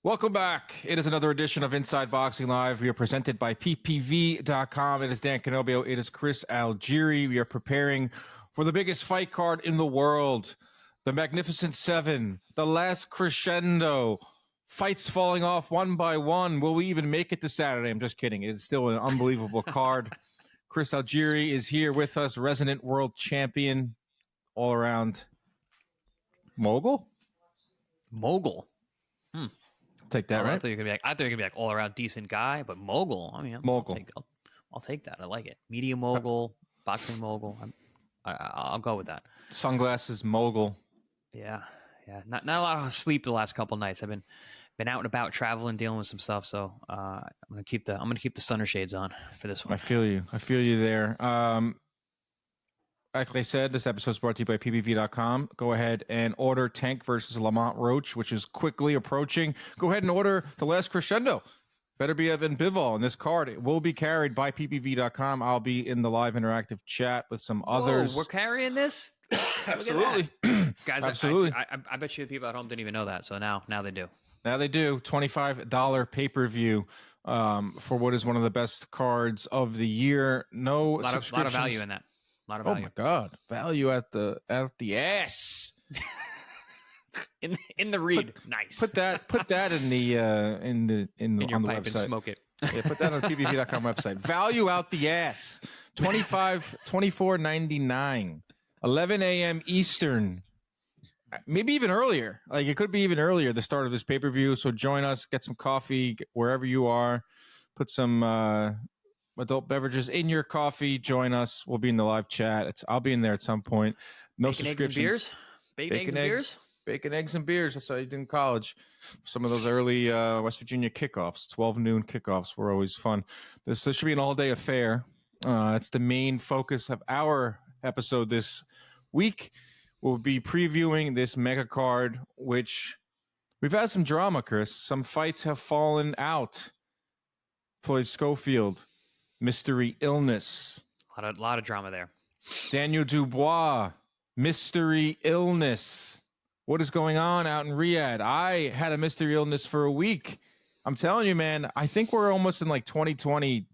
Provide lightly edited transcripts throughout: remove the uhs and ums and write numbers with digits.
Welcome back. It is another edition of Inside Boxing Live. We are presented by PPV.com. It is Dan Canobio. It is Chris Algieri. We are preparing for the biggest fight card in the world, the Magnificent Seven, the last crescendo, fights falling off one by one. Will we even make it to Saturday? I'm just kidding. It's still an unbelievable card. Chris Algieri is here with us, resident world champion, all around mogul. Take that, right? I thought you were gonna be like all around decent guy, but mogul. I mean, mogul. I'll take that. I like it. Media mogul, boxing mogul. I'll go with that. Sunglasses mogul. Yeah. Not a lot of sleep the last couple nights. I've been out and about, traveling, dealing with some stuff. So I'm gonna keep the sunner shades on for this one. I feel you there. Like I said, this episode is brought to you by PPV.com. Go ahead and order Tank versus Lamont Roach, which is quickly approaching. Go ahead and order the last crescendo, Beterbiev and Bivol. And this card, it will be carried by PPV.com. I'll be in the live interactive chat with some others. We're carrying this? Absolutely. Guys, absolutely. I bet you the people at home didn't even know that. So now they do. Now they do. $25 pay-per-view for what is one of the best cards of the year. No subscriptions. A lot of value in that. Oh my God! Value at the ass. in the read. Nice. Put that in the on your the pipe website. And smoke it. Yeah, put that on the PPV.com website. Value out the ass. $24.99. 11 a.m. Eastern. Maybe even earlier. Like it could be even earlier. The start of this pay-per-view. So join us. Get some coffee wherever you are. Put some adult beverages in your coffee. Join us. We'll be in the live chat. I'll be in there at some point. No bacon, subscriptions. Eggs and beers? Bacon, eggs, and beers? Bacon, eggs, and beers. That's what I did in college. Some of those early West Virginia kickoffs, 12 noon kickoffs, were always fun. This should be an all-day affair. It's the main focus of our episode this week. We'll be previewing this mega card, which we've had some drama, Chris. Some fights have fallen out. Floyd Schofield. Mystery illness. A lot of drama there. Daniel Dubois. Mystery illness. What is going on out in Riyadh? I had a mystery illness for a week. I'm telling you, man, I think we're almost in like 2020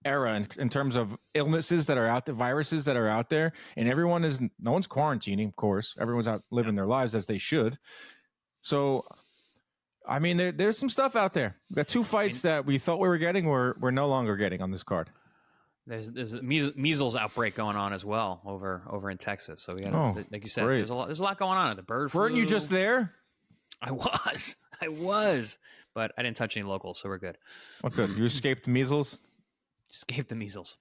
era in terms of illnesses that are out there, viruses that are out there. And no one's quarantining, of course. Everyone's out living their lives as they should. So, I mean, there's some stuff out there. We got two fights that we thought we were getting, we're no longer getting on this card. There's a measles outbreak going on as well over in Texas. So we got, like you said, there's a lot going on. The bird flu. Weren't you just there? I was, but I didn't touch any locals, so we're good. Oh, good. You escaped measles. Escaped the measles.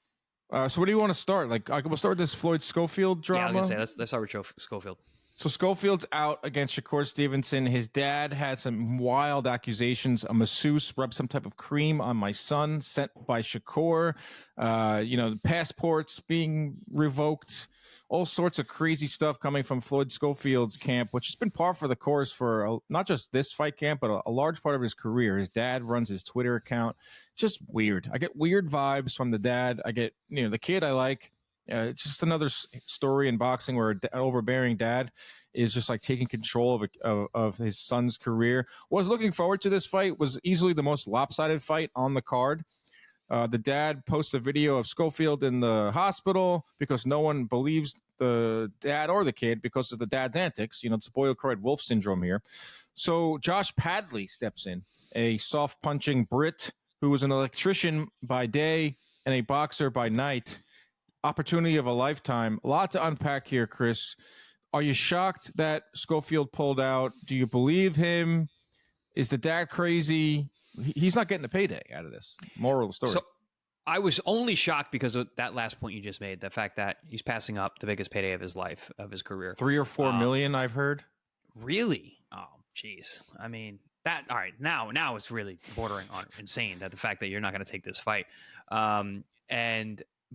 So what do you want to start? We'll start with this Floyd Schofield drama. Yeah, I was gonna say let's start with Schofield. So Schofield's out against Shakur Stevenson. His dad had some wild accusations. A masseuse rubbed some type of cream on my son, sent by Shakur. Passports being revoked. All sorts of crazy stuff coming from Floyd Schofield's camp, which has been par for the course for not just this fight camp, but a large part of his career. His dad runs his Twitter account. Just weird. I get weird vibes from the dad. I get, the kid I like. It's just another story in boxing where an overbearing dad is just like taking control of his son's career. Was looking forward to this fight. Was easily the most lopsided fight on the card. The dad posts a video of Schofield in the hospital because no one believes the dad or the kid because of the dad's antics. It's boy-cried wolf syndrome here. So Josh Padley steps in, a soft-punching Brit who was an electrician by day and a boxer by night. Opportunity of a lifetime. A lot to unpack here, Chris. Are you shocked that Schofield pulled out? Do you believe him? Is the dad crazy? He's not getting a payday out of this. Moral of the story. So I was only shocked because of that last point you just made, the fact that he's passing up the biggest payday of his life, of his career. 3 or 4 million, I've heard. Really? Oh, jeez. I mean, that, all right, now it's really bordering on insane, that the fact that you're not going to take this fight.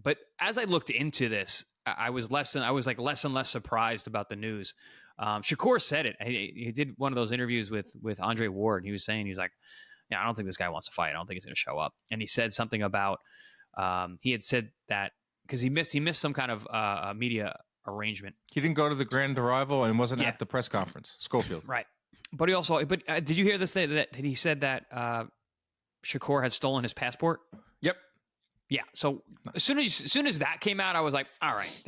But as I looked into this, I was less and less surprised about the news. Shakur said it. He did one of those interviews with Andre Ward. He was saying, he's like, yeah, I don't think this guy wants to fight. I don't think he's going to show up. And he said something about, he had said that because he missed some kind of media arrangement. He didn't go to the grand arrival and wasn't at the press conference. Schofield. Right. But he also, did you hear this thing that he said that Shakur had stolen his passport? Yep. Yeah. So as soon as that came out, I was like, all right,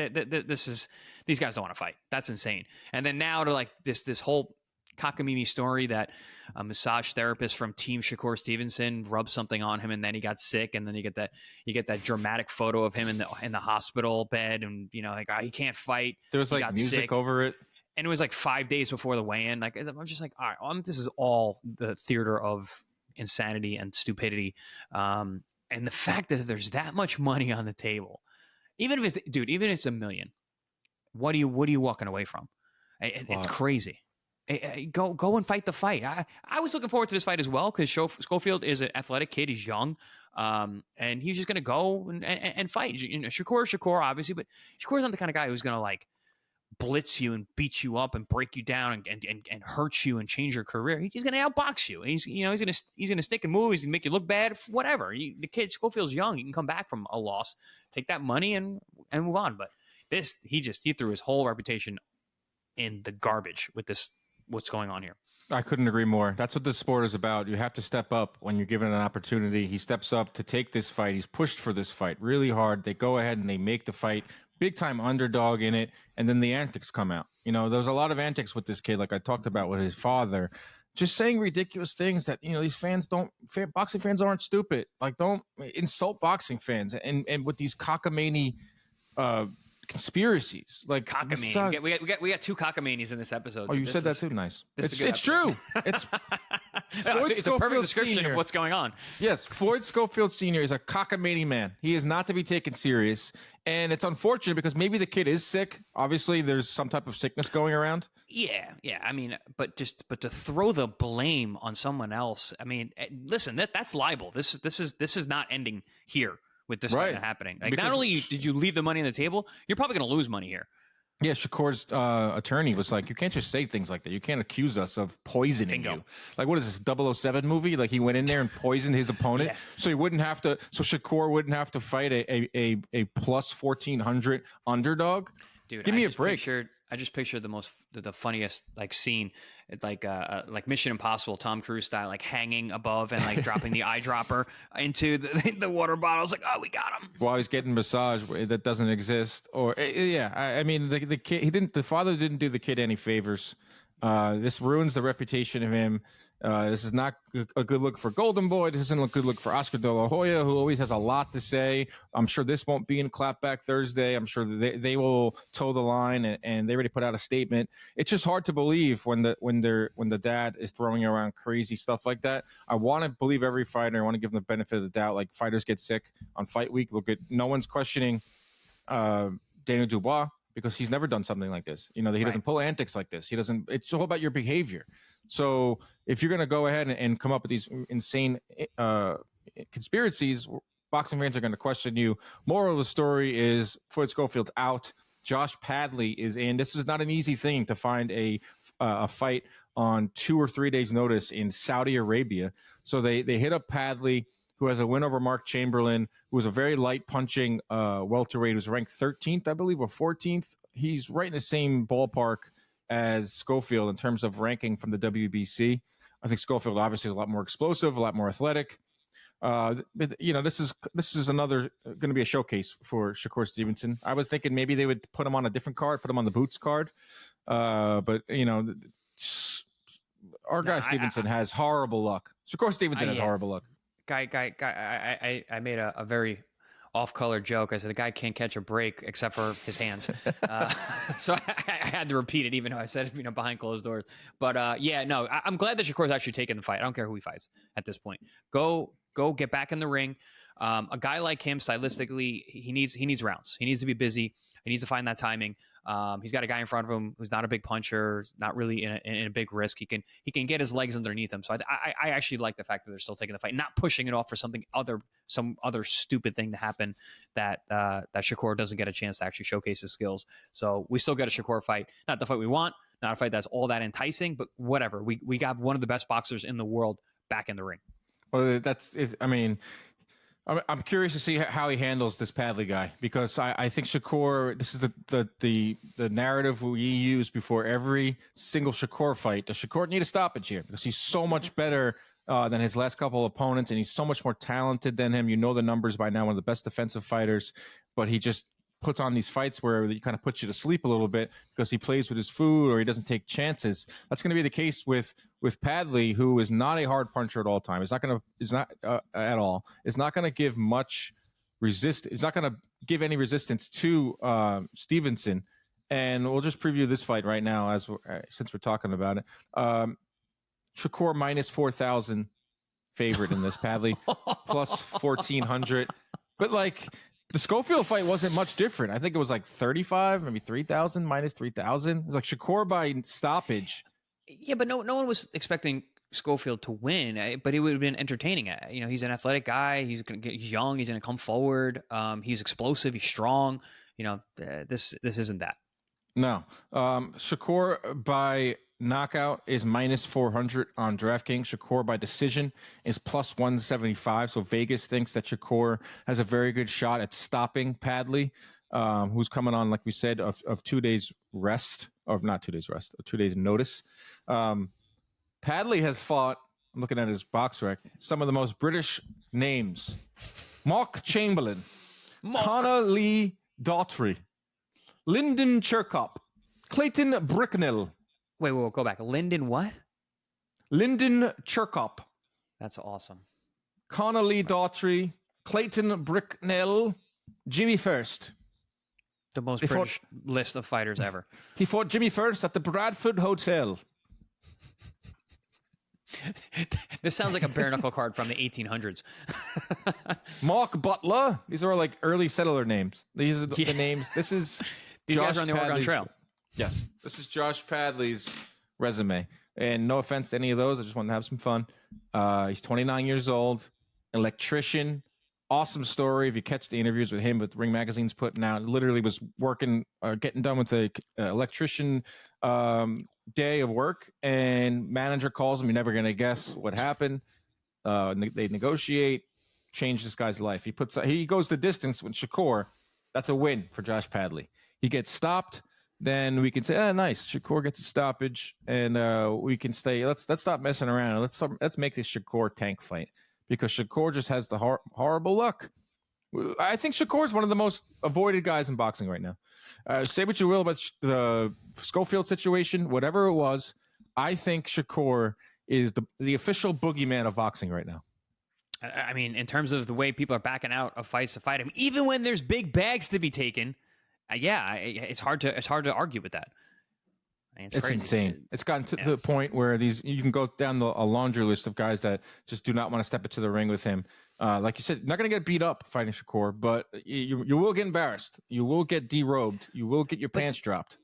these guys don't want to fight. That's insane. And then now to like this whole cockamamie story that a massage therapist from Team Shakur Stevenson rubbed something on him, and then he got sick, and then you get that dramatic photo of him in the hospital bed, and like he can't fight. There was like music sick. over it. And it was like 5 days before the weigh-in. Like, I'm just like, all right, this is all the theater of insanity and stupidity. And the fact that there's that much money on the table, even if it's $1 million, what are you walking away from? It's crazy. Go and fight the fight. I was looking forward to this fight as well because Schofield is an athletic kid. He's young. And he's just going to go and fight. Shakur, obviously, but Shakur's not the kind of guy who's going to like blitz you and beat you up and break you down and hurt you and change your career. He's going to outbox you. He's going to stick and move. He's going to make you look bad. Whatever. The kid Schofield's young. He can come back from a loss, take that money and move on. But he threw his whole reputation in the garbage with this. What's going on here? I couldn't agree more. That's what this sport is about. You have to step up when you're given an opportunity. He steps up to take this fight. He's pushed for this fight really hard. They go ahead and they make the fight. Big time underdog in it, and then the antics come out. There's a lot of antics with this kid, like I talked about with his father, just saying ridiculous things that these boxing fans aren't stupid. Like, don't insult boxing fans, and with these cockamamie conspiracies, like cockamamie. We got 2 cockamamies in this episode. Oh, you said that too. Nice. It's true. It's it's a perfect description Sr. of what's going on. Yes, Floyd Schofield Sr. is a cockamamie man. He is not to be taken serious, and it's unfortunate because maybe the kid is sick. Obviously, there's some type of sickness going around. Yeah. I mean, but to throw the blame on someone else. I mean, listen, that's libel. This is not ending here. With this right. happening. Like, because not only did you leave the money on the table, you're probably going to lose money here. Yeah, Shakur's attorney was like, you can't just say things like that. You can't accuse us of poisoning you. Like, what is this, 007 movie? Like, he went in there and poisoned his opponent so he wouldn't have to, so Shakur wouldn't have to fight a plus 1,400 underdog? Dude, give me a break. I just pictured the funniest like scene, like Mission Impossible, Tom Cruise style, like hanging above and like dropping the eyedropper into the water bottles. Like, oh, we got him. While he's getting massage that doesn't exist, or I mean, the kid, the father didn't do the kid any favors. This ruins the reputation of him. This is not a good look for Golden Boy. This isn't a good look for Oscar De La Hoya, who always has a lot to say. I'm sure this won't be in Clapback Thursday. I'm sure they will toe the line, and they already put out a statement. It's just hard to believe when the dad is throwing around crazy stuff like that. I want to believe every fighter. I want to give them the benefit of the doubt. Like, fighters get sick on fight week. Look at no one's questioning Daniel Dubois, because he's never done something like this. He doesn't pull antics like this. It's all about your behavior. So if you're going to go ahead and come up with these insane conspiracies, boxing fans are going to question you. Moral of the story is Floyd Schofield's out. Josh Padley is in. This is not an easy thing to find a fight on 2 or 3 days notice in Saudi Arabia. So they hit up Padley, who has a win over Mark Chamberlain, who was a very light punching welterweight, who's ranked 13th, I believe, or 14th. He's right in the same ballpark as Schofield in terms of ranking from the WBC. I think Schofield obviously is a lot more explosive, a lot more athletic. This is another going to be a showcase for Shakur Stevenson. I was thinking maybe they would put him on a different card, put him on the Boots card. But our guy Stevenson has horrible luck. Shakur Stevenson has horrible luck. Guy, I made a very off-color joke. I said the guy can't catch a break except for his hands. So I had to repeat it, even though I said it, behind closed doors. But I'm glad that Shakur's actually taking the fight. I don't care who he fights at this point. Go get back in the ring. A guy like him, stylistically, he needs rounds. He needs to be busy. He needs to find that timing. He's got a guy in front of him who's not a big puncher, not really in a big risk. He can get his legs underneath him. So I actually like the fact that they're still taking the fight, not pushing it off for some other stupid thing to happen that Shakur doesn't get a chance to actually showcase his skills. So we still get a Shakur fight, not the fight we want, not a fight that's all that enticing, but whatever. We got one of the best boxers in the world back in the ring. Well, that's it. I mean, I'm curious to see how he handles this Padley guy, because I think Shakur, this is the narrative we use before every single Shakur fight. Does Shakur need a stoppage here? Because he's so much better than his last couple opponents, and he's so much more talented than him. You know the numbers by now, one of the best defensive fighters, but he just puts on these fights where he kind of puts you to sleep a little bit because he plays with his food or he doesn't take chances. That's going to be the case with Padley, who is not a hard puncher at all time. It's not at all. It's not going to give much resist. It's not going to give any resistance to Stevenson. And we'll just preview this fight right now since we're talking about it. Shakur minus 4,000 favorite in this. Padley plus 1,400. But like, the Schofield fight wasn't much different. I think it was like 35, maybe 3,000 minus 3,000. It was like Shakur by stoppage. Yeah, but no one was expecting Schofield to win, but it would have been entertaining. You know, he's an athletic guy. He's young. He's going to come forward. He's explosive. He's strong. You know, this isn't that. No. Shakur by knockout is minus 400 on DraftKings. Shakur by decision is plus 175. So Vegas thinks that Shakur has a very good shot at stopping Padley, who's coming on, like we said, of 2 days rest, or not 2 days rest, 2 days notice. Padley has fought, I'm looking at his box rec, some of the most British names. Mark Chamberlain, Connor Lee Daughtry, Lyndon Cherkop, Clayton Bricknell. Wait, go back. Lyndon what? Lyndon Cherkop. That's awesome. Connor Lee Daughtry, Clayton Bricknell, Jimmy First. The most British list of fighters ever. He fought Jimmy First at the Bradford Hotel. This sounds like a bare knuckle card from the 1800s. Mark Butler. These are like early settler names. These are the names. This is these Josh guys are on the Oregon Trail. Yes. This is Josh Padley's resume. And no offense to any of those. I just wanted to have some fun. He's 29 years old, electrician. Awesome story. If you catch the interviews with him, with Ring Magazine's putting out, literally was working, getting done with the electrician day of work, and manager calls him. You're never going to guess what happened. They negotiate, change this guy's life. He goes the distance with Shakur. That's a win for Josh Padley. He gets stopped. Then we can say, nice. Shakur gets a stoppage, and we can stay. Let's stop messing around. Let's make this Shakur tank fight, because Shakur just has the horrible luck. I think Shakur is one of the most avoided guys in boxing right now. Say what you will about the Schofield situation, whatever it was. I think Shakur is the official boogeyman of boxing right now. I mean, in terms of the way people are backing out of fights to fight him, even when there's big bags to be taken. It's hard to argue with that. I mean, it's crazy. Insane. It's gotten to the point where you can go down a laundry list of guys that just do not want to step into the ring with him. Like you said, you're not going to get beat up fighting Shakur, but you will get embarrassed. You will get derobed. You will get your pants dropped.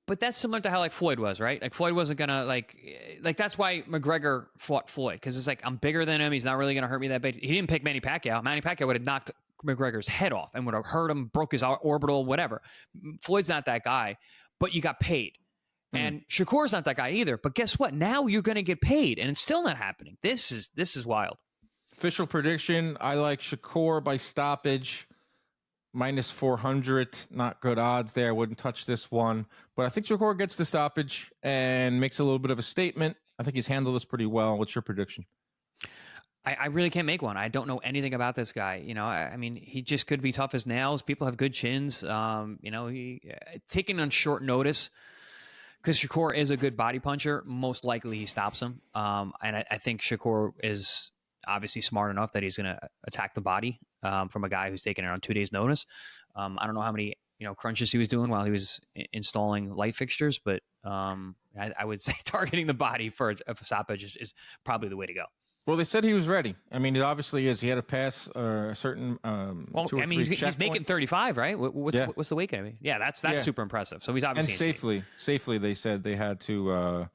But that's similar to how like Floyd was, right? Like Floyd wasn't gonna like that's why McGregor fought Floyd, because it's like, I'm bigger than him. He's not really gonna hurt me that bad. He didn't pick Manny Pacquiao. Manny Pacquiao would have knocked McGregor's head off and would have hurt him, broke his orbital, whatever. Floyd's not that guy, but you got paid. And Shakur's not that guy either. But guess what? Now you're going to get paid, and it's still not happening. This is wild. Official prediction: I like Shakur by stoppage, minus 400. Not good odds there. Wouldn't touch this one, but I think Shakur gets the stoppage and makes a little bit of a statement. I think he's handled this pretty well. What's your prediction? I really can't make one. I don't know anything about this guy. You know, I mean, he just could be tough as nails. People have good chins. You know, he taken on short notice, because Shakur is a good body puncher. Most likely he stops him. And I think Shakur is obviously smart enough that he's going to attack the body from a guy who's taken it on 2 days notice. I don't know how many crunches he was doing while he was installing light fixtures, but I would say targeting the body for a stoppage is probably the way to go. Well, they said he was ready. I mean, it obviously is. He had to pass a certain. Well, I mean, he's making 35, right? What's the weight cut? Yeah, that's super impressive. So he's obviously safely. They said they had to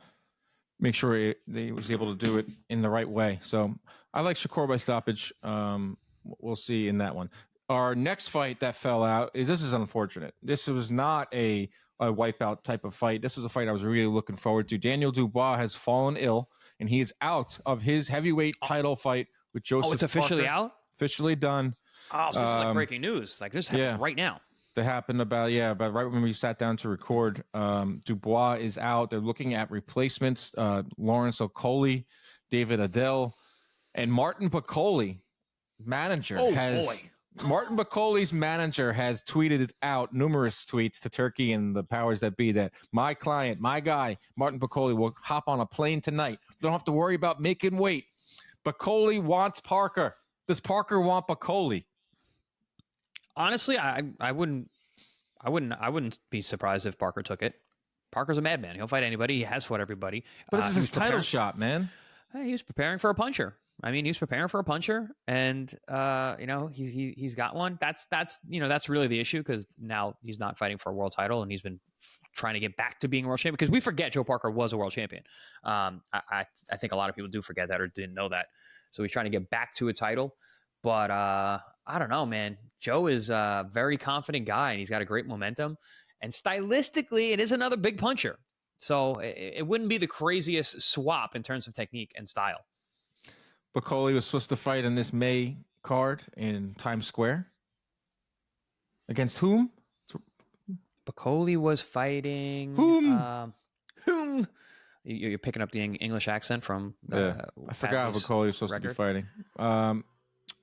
make sure they was able to do it in the right way. So I like Shakur by stoppage. We'll see in that one. Our next fight that fell out this is unfortunate. This was not a wipeout type of fight. This was a fight I was really looking forward to. Daniel Dubois has fallen ill, and he is out of his heavyweight title fight with Joseph. Oh, it's officially Parker. out? Officially done. Oh, so this is like breaking news. Like this happened right now. That happened about right when we sat down to record. Dubois is out. They're looking at replacements. Lawrence Okoli, David Adel, and Martin Bakole, manager, Martin Bakoli's manager has tweeted out numerous tweets to Turkey and the powers that be that my client, my guy, Martin Bakole, will hop on a plane tonight. Don't have to worry about making weight. Bakole wants Parker. Does Parker want Bakole? Honestly, I wouldn't be surprised if Parker took it. Parker's a madman. He'll fight anybody. He has fought everybody. But this is his title shot, man. He was preparing for a puncher. I mean, he's preparing for a puncher, and he's got one. That's really the issue, because now he's not fighting for a world title, and he's been trying to get back to being a world champion. Because we forget Joe Parker was a world champion. I think a lot of people do forget that or didn't know that. So he's trying to get back to a title, but I don't know, man. Joe is a very confident guy, and he's got a great momentum, and stylistically, it is another big puncher. So it wouldn't be the craziest swap in terms of technique and style. Bakole was supposed to fight in this May card in Times Square. Against whom? Bakole was fighting... Whom? You're picking up the English accent from... I forgot Bakole was supposed to be fighting.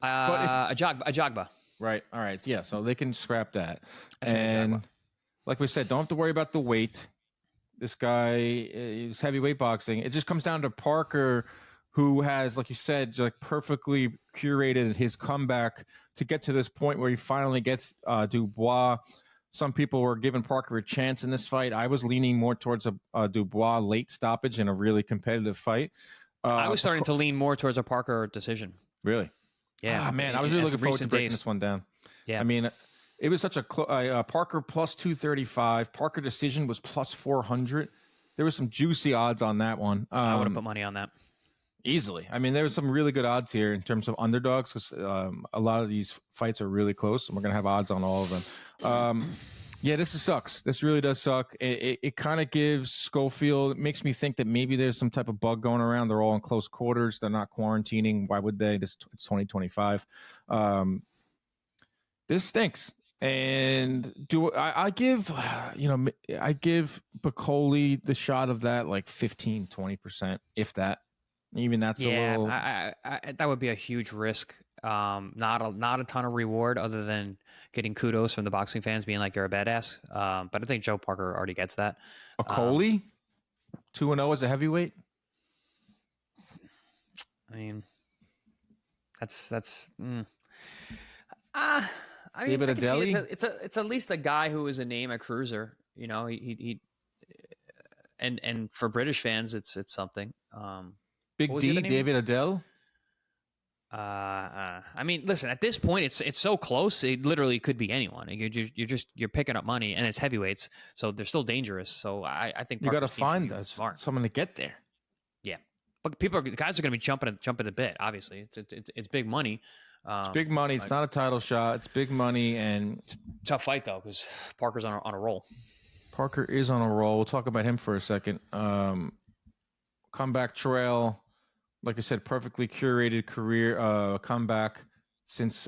Ajagba. Right. All right. Yeah, so they can scrap that. And like we said, don't have to worry about the weight. This guy is heavyweight boxing. It just comes down to Parker, who has, like you said, like perfectly curated his comeback to get to this point where he finally gets Dubois. Some people were giving Parker a chance in this fight. I was leaning more towards a Dubois late stoppage in a really competitive fight. I was starting to lean more towards a Parker decision. Really? Yeah. Man, I was really looking forward to breaking this one down. Yeah. I mean, it was such a Parker plus 235. Parker decision was plus 400. There was some juicy odds on that one. I would have put money on that. Easily. I mean, there was some really good odds here in terms of underdogs, because a lot of these fights are really close, and we're going to have odds on all of them. Yeah, this sucks. This really does suck. It kind of gives Schofield, it makes me think that maybe there's some type of bug going around. They're all in close quarters. They're not quarantining. Why would they? It's 2025. This stinks. And I give Bakole the shot of that like 15, 20%, if that. Even that's a little. I that would be a huge risk. Not a ton of reward other than getting kudos from the boxing fans being like you're a badass. But I think Joe Parker already gets that. Bakole 2-0 as a heavyweight. I mean, that's. David Adeli? It's at least a guy who is a name at cruiser. You know, he and for British fans, it's something. Big D, David Adel. I mean, listen. At this point, it's so close. It literally could be anyone. You're picking up money, and it's heavyweights, so they're still dangerous. So I think you got to find someone to get there. Yeah, but guys are going to be jumping a bit. Obviously, it's big money. It's big money. It's not a title shot. It's big money, and tough fight though, because Parker's on a roll. Parker is on a roll. We'll talk about him for a second. Comeback trail. Like I said, perfectly curated career comeback since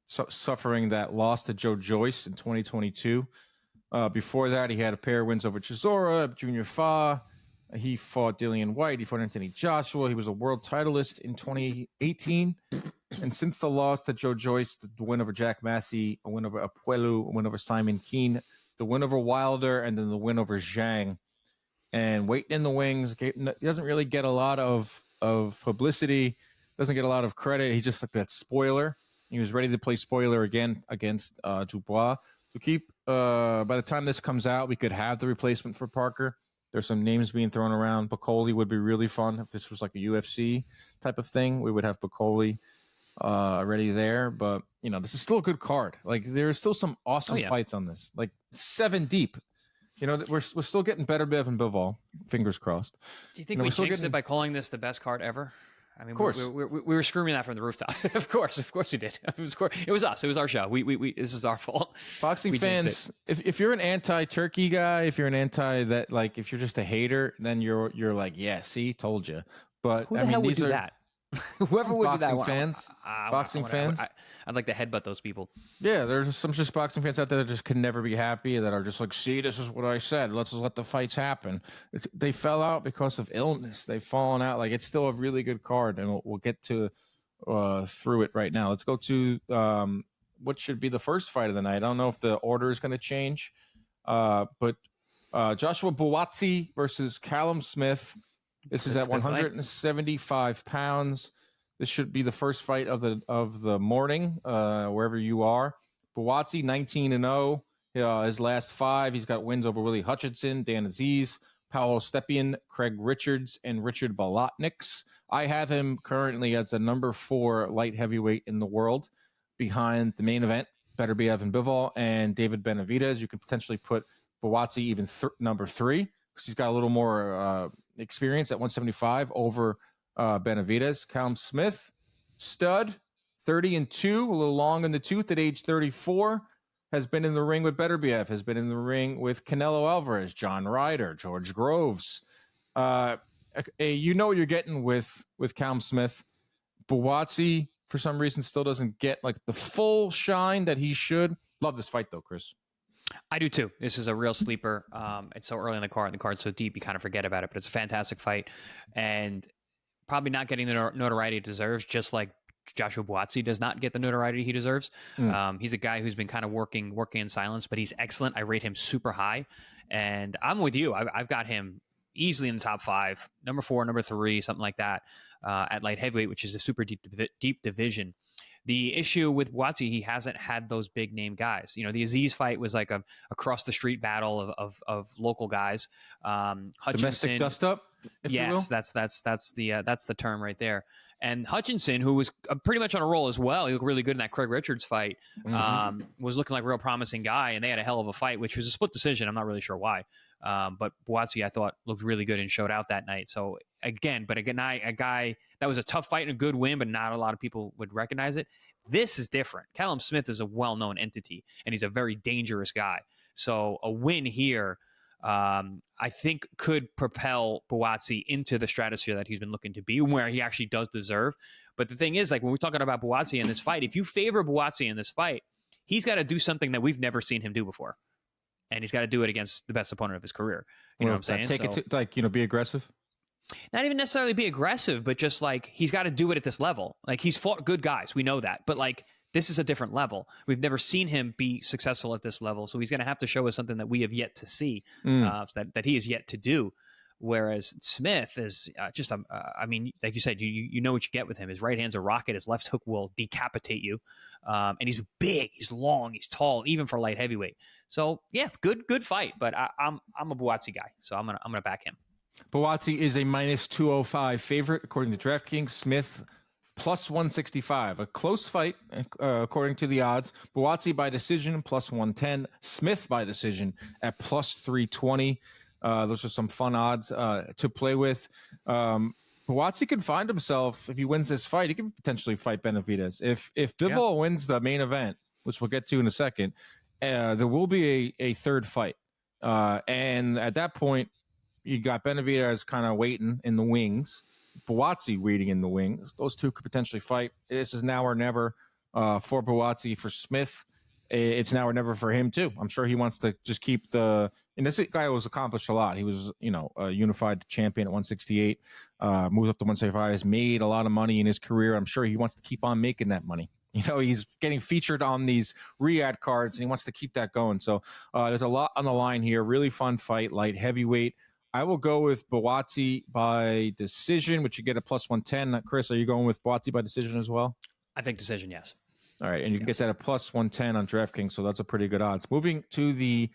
suffering that loss to Joe Joyce in 2022. Before that, he had a pair of wins over Chisora, Junior Fa. He fought Dillian White. He fought Anthony Joshua. He was a world titleist in 2018. And since the loss to Joe Joyce, the win over Jack Massey, a win over Apuelu, a win over Simon Keane, the win over Wilder, and then the win over Zhang. And waiting in the wings. He doesn't really get a lot of publicity, doesn't get a lot of credit. He's just like that spoiler. He was ready to play spoiler again against Dubois. So by the time this comes out, we could have the replacement for Parker. There's some names being thrown around. Bakole would be really fun if this was like a UFC type of thing. We would have Bakole already there. But, you know, this is still a good card. Like, there's still some awesome fights on this. Like, 7 deep. You know, we're still getting Beterbiev and Bivol. Fingers crossed. Do you think we jinxed it by calling this the best card ever? I mean, of course. We were screaming that from the rooftops. Of course we did. It was us. It was our show. We this is our fault. Boxing fans, if you're an anti-Turkey guy, if you're an anti if you're just a hater, then you're like, yeah, see, told you. But who the hell would do that? Whoever would be that boxing one. fans. Boxing fans. I'd like to headbutt those people. Yeah, there's some just boxing fans out there that just can never be happy, that are just like, see, this is what I said. Let's let the fights happen. They fell out because of illness. They've fallen out. Like, it's still a really good card, and we'll get to through it right now. Let's go to what should be the first fight of the night. I don't know if the order is going to change, but Joshua Buatsi versus Callum Smith. This is at 175 pounds. This should be the first fight of the morning, wherever you are. Buatsi, 19-0. His last 5, he's got wins over Willie Hutchinson, Dan Aziz, Paolo Stepien, Craig Richards, and Richard Bolotniks. I have him currently as the number 4 light heavyweight in the world, behind the main event, Beterbiev and Bivol, and David Benavidez. You could potentially put Buatsi even number 3, because he's got a little more experience at 175 over Benavidez. Callum Smith, stud, 30-2, a little long in the tooth at age 34. Has been in the ring with Beterbiev, has been in the ring with Canelo Alvarez, John Ryder, George Groves. You know what you're getting with Callum Smith. Buatsi, for some reason, still doesn't get like the full shine that he should. Love this fight, though, Chris. I do too. This is a real sleeper. It's so early in the card, and the card's so deep, you kind of forget about it. But it's a fantastic fight, and probably not getting the notoriety it deserves, just like Joshua Buatsi does not get the notoriety he deserves. He's a guy who's been kind of working in silence, but he's excellent. I rate him super high, and I'm with you. I've got him easily in the top 5, number 4, number 3, something like that, at light heavyweight, which is a super deep division. The issue with Buatsi, he hasn't had those big name guys. You know, the Aziz fight was like a across the street battle of local guys. Hutchinson, domestic dust up. Yes, that's the term right there. And Hutchinson, who was pretty much on a roll as well, he looked really good in that Craig Richards fight. Was looking like a real promising guy, and they had a hell of a fight, which was a split decision. I'm not really sure why, but Buatsi, I thought, looked really good and showed out that night. So a guy that was a tough fight and a good win, but not a lot of people would recognize it. This is different. Callum Smith is a well-known entity, and he's a very dangerous guy. So a win here, I think, could propel Buatsi into the stratosphere that he's been looking to be, where he actually does deserve. But the thing is, like, when we're talking about Buatsi in this fight, if you favor Buatsi in this fight, he's got to do something that we've never seen him do before. And he's got to do it against the best opponent of his career. You know what I'm saying? Take it to, like, be aggressive. Not even necessarily be aggressive, but just like, he's got to do it at this level. Like, he's fought good guys. We know that. But like, this is a different level. We've never seen him be successful at this level. So he's going to have to show us something that we have yet to see, that he has yet to do. Whereas Smith is just, I mean, like you said, you know what you get with him. His right hand's a rocket. His left hook will decapitate you. And he's big, he's long, he's tall, even for light heavyweight. So yeah, good fight. But I'm a Buatsi guy, so I'm gonna back him. Buatsi is a -205 favorite according to DraftKings. Smith +165. A close fight according to the odds. Buatsi by decision +110. Smith by decision at +320. Those are some fun odds to play with. Buatsi can find himself, if he wins this fight, he can potentially fight Benavidez. If Bivol wins the main event, which we'll get to in a second, there will be a third fight. And at that point, you got Benavidez kind of waiting in the wings, Buatsi waiting in the wings. Those two could potentially fight. This is now or never for Buatsi. For Smith, it's now or never for him too. I'm sure he wants to just keep the. And this guy was accomplished a lot. He was, a unified champion at 168. Moved up to 175. Has made a lot of money in his career. I'm sure he wants to keep on making that money. He's getting featured on these Riyadh cards, and he wants to keep that going. So there's a lot on the line here. Really fun fight, light heavyweight. I will go with Buatsi by decision, which you get a +110. Chris, are you going with Buatsi by decision as well? I think decision, yes. All right, and you can get that at +110 on DraftKings, so that's a pretty good odds. Moving to the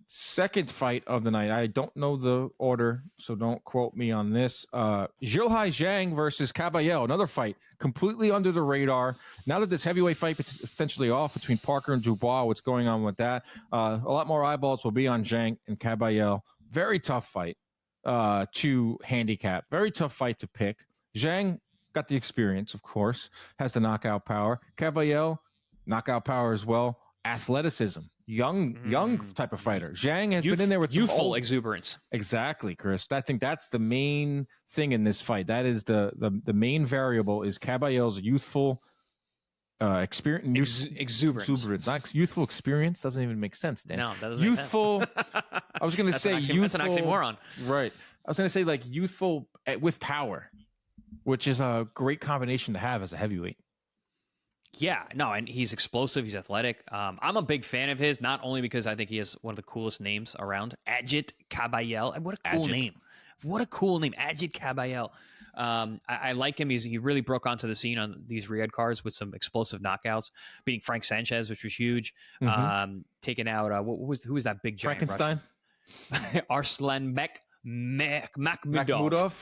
second fight of the night. I don't know the order, so don't quote me on this. Zhang versus Kabayel, another fight completely under the radar. Now that this heavyweight fight is potentially off between Parker and Dubois, what's going on with that? A lot more eyeballs will be on Zhang and Kabayel. Very tough fight to handicap. Very tough fight to pick. Zhang got the experience, of course, has the knockout power. Kabayel, knockout power as well. Athleticism. young type of fighter. Zhang has been in there with youthful exuberance. Exactly, Chris. I think that's the main thing in this fight. That is the main variable is Kabayel's youthful experience. Exuberance. Not youthful experience doesn't even make sense, Dan. No, that doesn't youthful. Make sense. I was going to say youthful. That's an oxymoron. Right. I was going to say like youthful with power, which is a great combination to have as a heavyweight. Yeah, no, and he's explosive. He's athletic. I'm a big fan of his, not only because I think he has one of the coolest names around, Ajit Kabayel. What a cool name! What a cool name, Ajit Kabayel. I like him. He really broke onto the scene on these Riyadh cards with some explosive knockouts, beating Frank Sanchez, which was huge. Taking out who was that big giant Frankenstein? Arslanbek Makhmudov.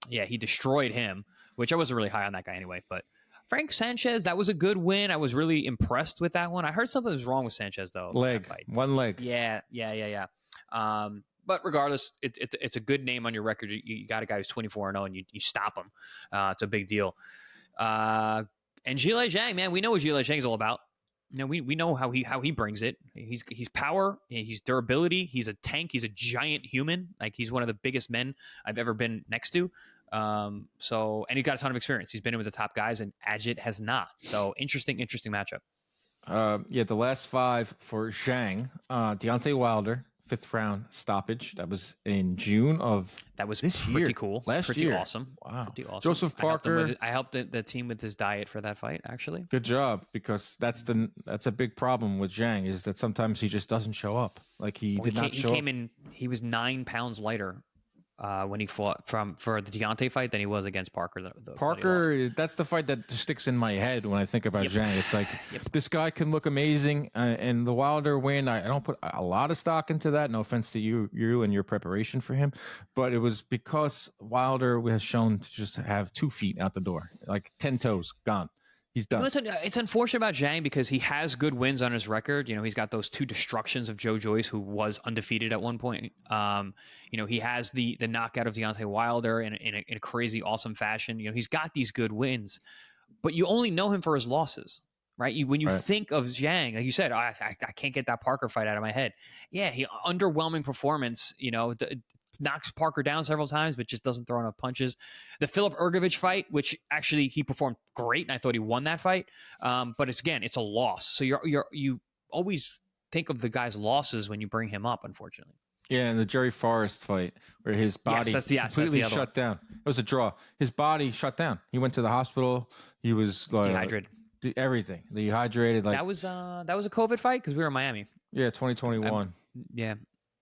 Yeah, he destroyed him, which I wasn't really high on that guy anyway, but. Frank Sanchez, that was a good win. I was really impressed with that one. I heard something was wrong with Sanchez, though. One leg. Yeah. But regardless, it's a good name on your record. You got a guy who's 24-0, and you stop him. It's a big deal. And Zhilei Zhang, man, we know what Zhilei Zhang is all about. We know how he brings it. He's power, he's durability, he's a tank, he's a giant human. Like he's one of the biggest men I've ever been next to. And he's got a ton of experience. He's been in with the top guys, and Ajit has not. So interesting matchup. The last 5 for Zhang, Deontay Wilder, 5th round stoppage. That was in June of this pretty year. Cool. Pretty year. Awesome. Wow. Pretty awesome. Joseph Parker. I helped the team with his diet for that fight, actually. Good job, because that's a big problem with Zhang is that sometimes he just doesn't show up. Like he came in. He was 9 pounds lighter when he fought for the Deontay fight than he was against Parker. Parker, that's the fight that sticks in my head when I think about Zhang. It's like this guy can look amazing, and the Wilder win. I don't put a lot of stock into that. No offense to you and your preparation for him, but it was because Wilder has shown to just have 2 feet out the door, like 10 toes gone. He's done. It's unfortunate about Zhang because he has good wins on his record. He's got those 2 destructions of Joe Joyce, who was undefeated at one point. He has the knockout of Deontay Wilder in a crazy, awesome fashion. He's got these good wins, but you only know him for his losses, right? When you think of Zhang, like you said, I can't get that Parker fight out of my head. Yeah, underwhelming performance, knocks Parker down several times, but just doesn't throw enough punches. The Filip Ergovic fight, which actually he performed great, and I thought he won that fight. But it's a loss. So you always think of the guy's losses when you bring him up, unfortunately. Yeah, and the Jerry Forrest fight where his body completely shut down. It was a draw. His body shut down. He went to the hospital. He was dehydrated. Everything dehydrated. Like that was a COVID fight because we were in Miami. Yeah, 2021.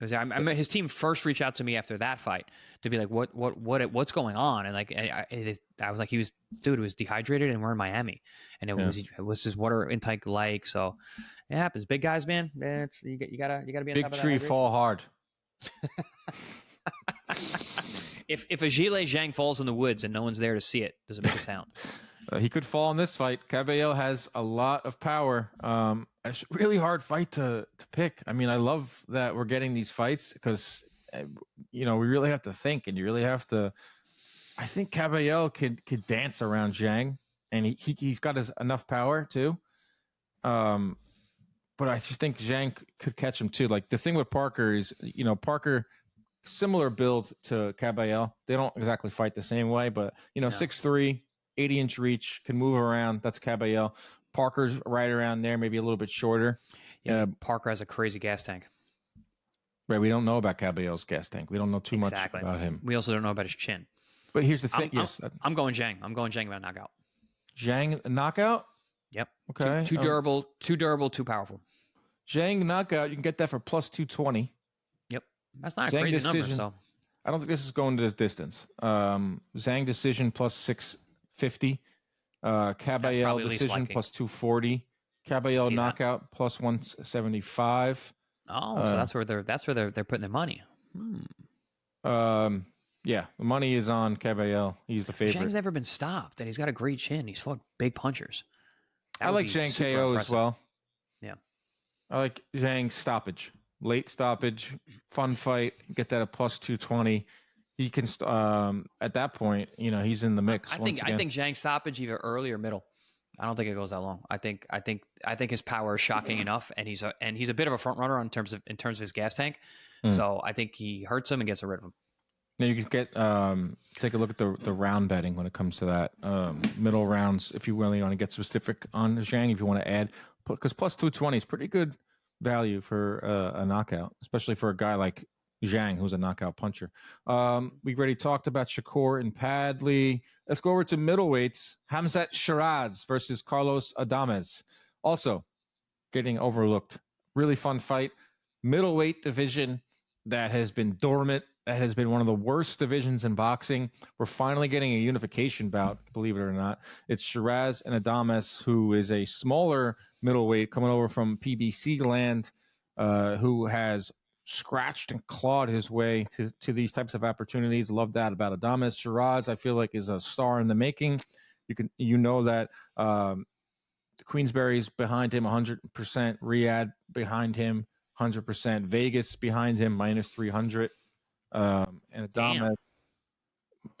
His team first reached out to me after that fight to be like, what's going on? And like, I was like, it was dehydrated and we're in Miami, and it was his water intake like, so it happens. Big guys, man. You gotta be on big top of tree that fall hard. If a Zhilei Zhang falls in the woods and no one's there to see it, does it make a sound? He could fall in this fight. Kabayel has a lot of power. It's a really hard fight to pick. I mean, I love that we're getting these fights because, we really have to think, and you really have to. I think Kabayel could dance around Zhang, and he's got enough power too. But I just think Zhang could catch him too. Like the thing with Parker is, Parker, similar build to Kabayel. They don't exactly fight the same way, but 6'3", 80-inch reach, can move around. That's Kabayel. Parker's right around there, maybe a little bit shorter. Yeah, Parker has a crazy gas tank. Right, we don't know about Kabayel's gas tank. We don't know too much about him. We also don't know about his chin. But here's the thing. I'm going Zhang. I'm going Zhang about knockout. Zhang knockout? Yep. Okay. Too durable, too powerful. Zhang knockout, you can get that for plus 220. Yep. That's not a crazy number. So I don't think this is going to this distance. Zhang decision plus 650. Kabayel decision plus 240. Kabayel knockout plus 175. Oh, so that's where they're putting their money. Yeah, the money is on Kabayel. He's the favorite. Zhang's never been stopped, and he's got a great chin. He's fought big punchers. I like Zhang KO impressive as well. Yeah, I like Zhang stoppage, late stoppage, fun fight. Get that at plus 220. He can at that point, he's in the mix. I think Zhang stoppage either early or middle. I don't think it goes that long. I think his power is shocking enough, and he's a bit of a front runner in terms of his gas tank. So I think he hurts him and gets rid of him. Now you can get take a look at the round betting when it comes to that middle rounds. If you really want to get specific on Zhang, if you want to add, because plus 220 is pretty good value for a knockout, especially for a guy like Zhang, who's a knockout puncher. We already talked about Shakur and Padley. Let's go over to middleweights. Khamzat Sheeraz versus Carlos Adames. Also getting overlooked. Really fun fight. Middleweight division that has been dormant. That has been one of the worst divisions in boxing. We're finally getting a unification bout, believe it or not. It's Sheeraz and Adames, who is a smaller middleweight coming over from PBC land, who has scratched and clawed his way to these types of opportunities. Love that about Adames. Sheeraz, I feel like, is a star in the making. You know that Queensberry's behind him 100%, Riyadh behind him 100%, Vegas behind him minus 300, and Adames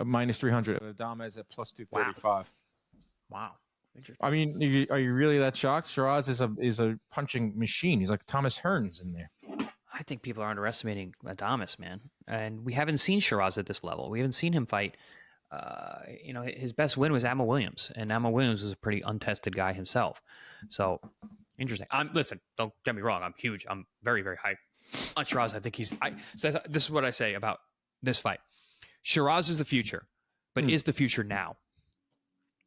minus 300. Adames at plus 235. Wow. I mean, are you really that shocked? Sheeraz is a punching machine. He's like Thomas Hearns in there. I think people are underestimating Adames, man. And we haven't seen Sheeraz at this level. We haven't seen him fight. His best win was Amma Williams, and Amma Williams was a pretty untested guy himself. So interesting. Listen, don't get me wrong. I'm huge. I'm very, very hyped on Sheeraz. I think this is what I say about this fight. Sheeraz is the future, but is the future now?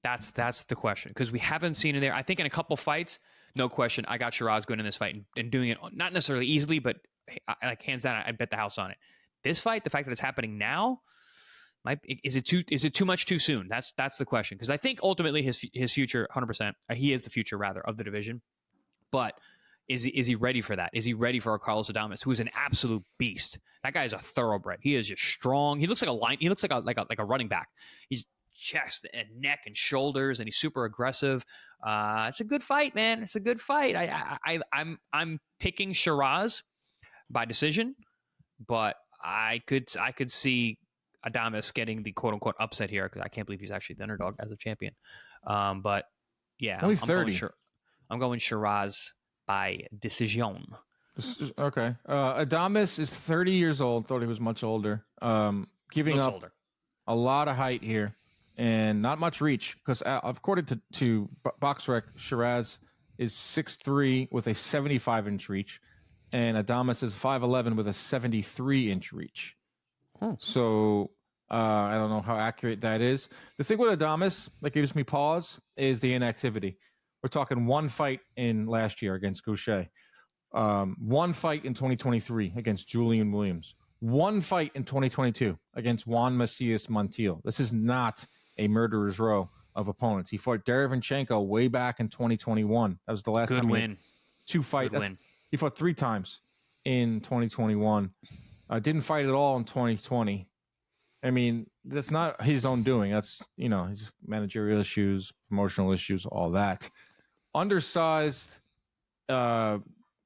That's the question, because we haven't seen it there. I think in a couple fights, no question, I got Sheeraz going in this fight and doing it not necessarily easily, but like hands down, I'd bet the house on it. This fight, the fact that it's happening now, is it too much too soon? That's the question, because I think ultimately his future, 100%, he is the future rather of the division, but is he ready for that? Is he ready for a Carlos Adames, who is an absolute beast? That guy is a thoroughbred. He is just strong. He looks like a line. He looks like a running back. He's chest and neck and shoulders, and he's super aggressive. It's a good fight, man. It's a good fight. I'm picking Sheeraz by decision, but I could see Adames getting the quote unquote upset here, because I can't believe he's actually the underdog as a champion. But yeah, only 30. I'm going Sheeraz by decision. Okay. Adames is 30 years old. Thought he was much older. Giving up older. A lot of height here and not much reach, because according to BoxRec, Sheeraz is 6'3" with a 75-inch reach, and Adames is 5'11" with a 73-inch reach. So I don't know how accurate that is. The thing with Adames that gives me pause is the inactivity. We're talking one fight in last year against Goucher, one fight in 2023 against Julian Williams, one fight in 2022 against Juan Macias Montiel. This is not a murderer's row of opponents. He fought Derevinchenko way back in 2021. That was the last time. Win. Two fights. He fought 3 times in 2021. Didn't fight at all in 2020. I mean, that's not his own doing. That's, his managerial issues, promotional issues, all that. Undersized, not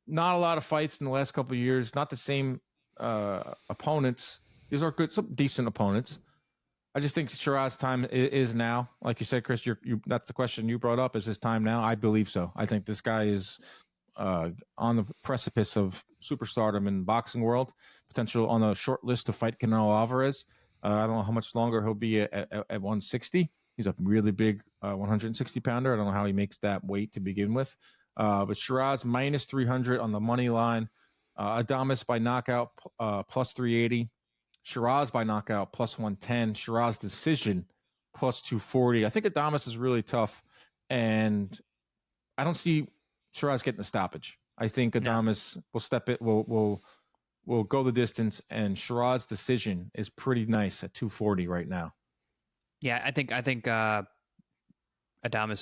a lot of fights in the last couple of years. Not the same opponents. These are good, some decent opponents. I just think Sheeraz's time is now. Like you said, Chris, that's the question you brought up. Is his time now? I believe so. I think this guy is on the precipice of superstardom in the boxing world. Potential on a short list to fight Canelo Alvarez. I don't know how much longer he'll be at 160. He's a really big 160 pounder. I don't know how he makes that weight to begin with. But Sheeraz minus 300 on the money line. Adames by knockout plus 380. Sheeraz by knockout plus 110. Sheeraz decision plus 240. I think Adames is really tough, and I don't see Sheeraz getting a stoppage. I think Adames will step it. Will go the distance, and Sheeraz's decision is pretty nice at 240 right now. Yeah, I think Adames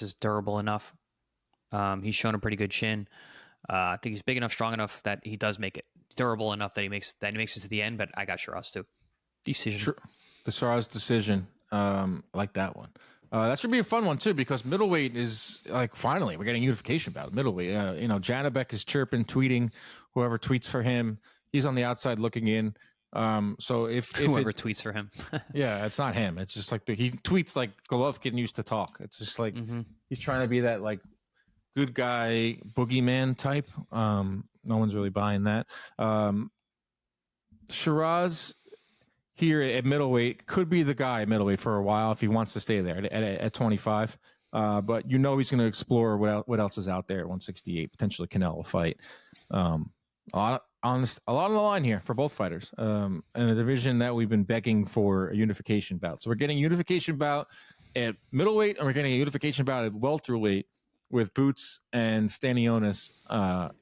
is durable enough. He's shown a pretty good chin. I think he's big enough, strong enough that he does make it durable enough that he makes it to the end. But I got Sheeraz too. Decision. The Sheeraz decision. I like that one. That should be a fun one too, because middleweight is like, finally we're getting unification about middleweight. Janabek is chirping, tweeting, whoever tweets for him. He's on the outside looking in. So if whoever tweets for him, yeah, it's not him. It's just like he tweets like Golovkin used to talk. It's just like he's trying to be that like good guy boogeyman type. No one's really buying that. Sheeraz here at middleweight could be the guy at middleweight for a while if he wants to stay there at 25. But you know he's going to explore what else is out there at 168. Potentially Canelo fight. A lot on the line here for both fighters. In a division that we've been begging for a unification bout. So we're getting a unification bout at middleweight, and we're getting a unification bout at welterweight with Boots and Stanionis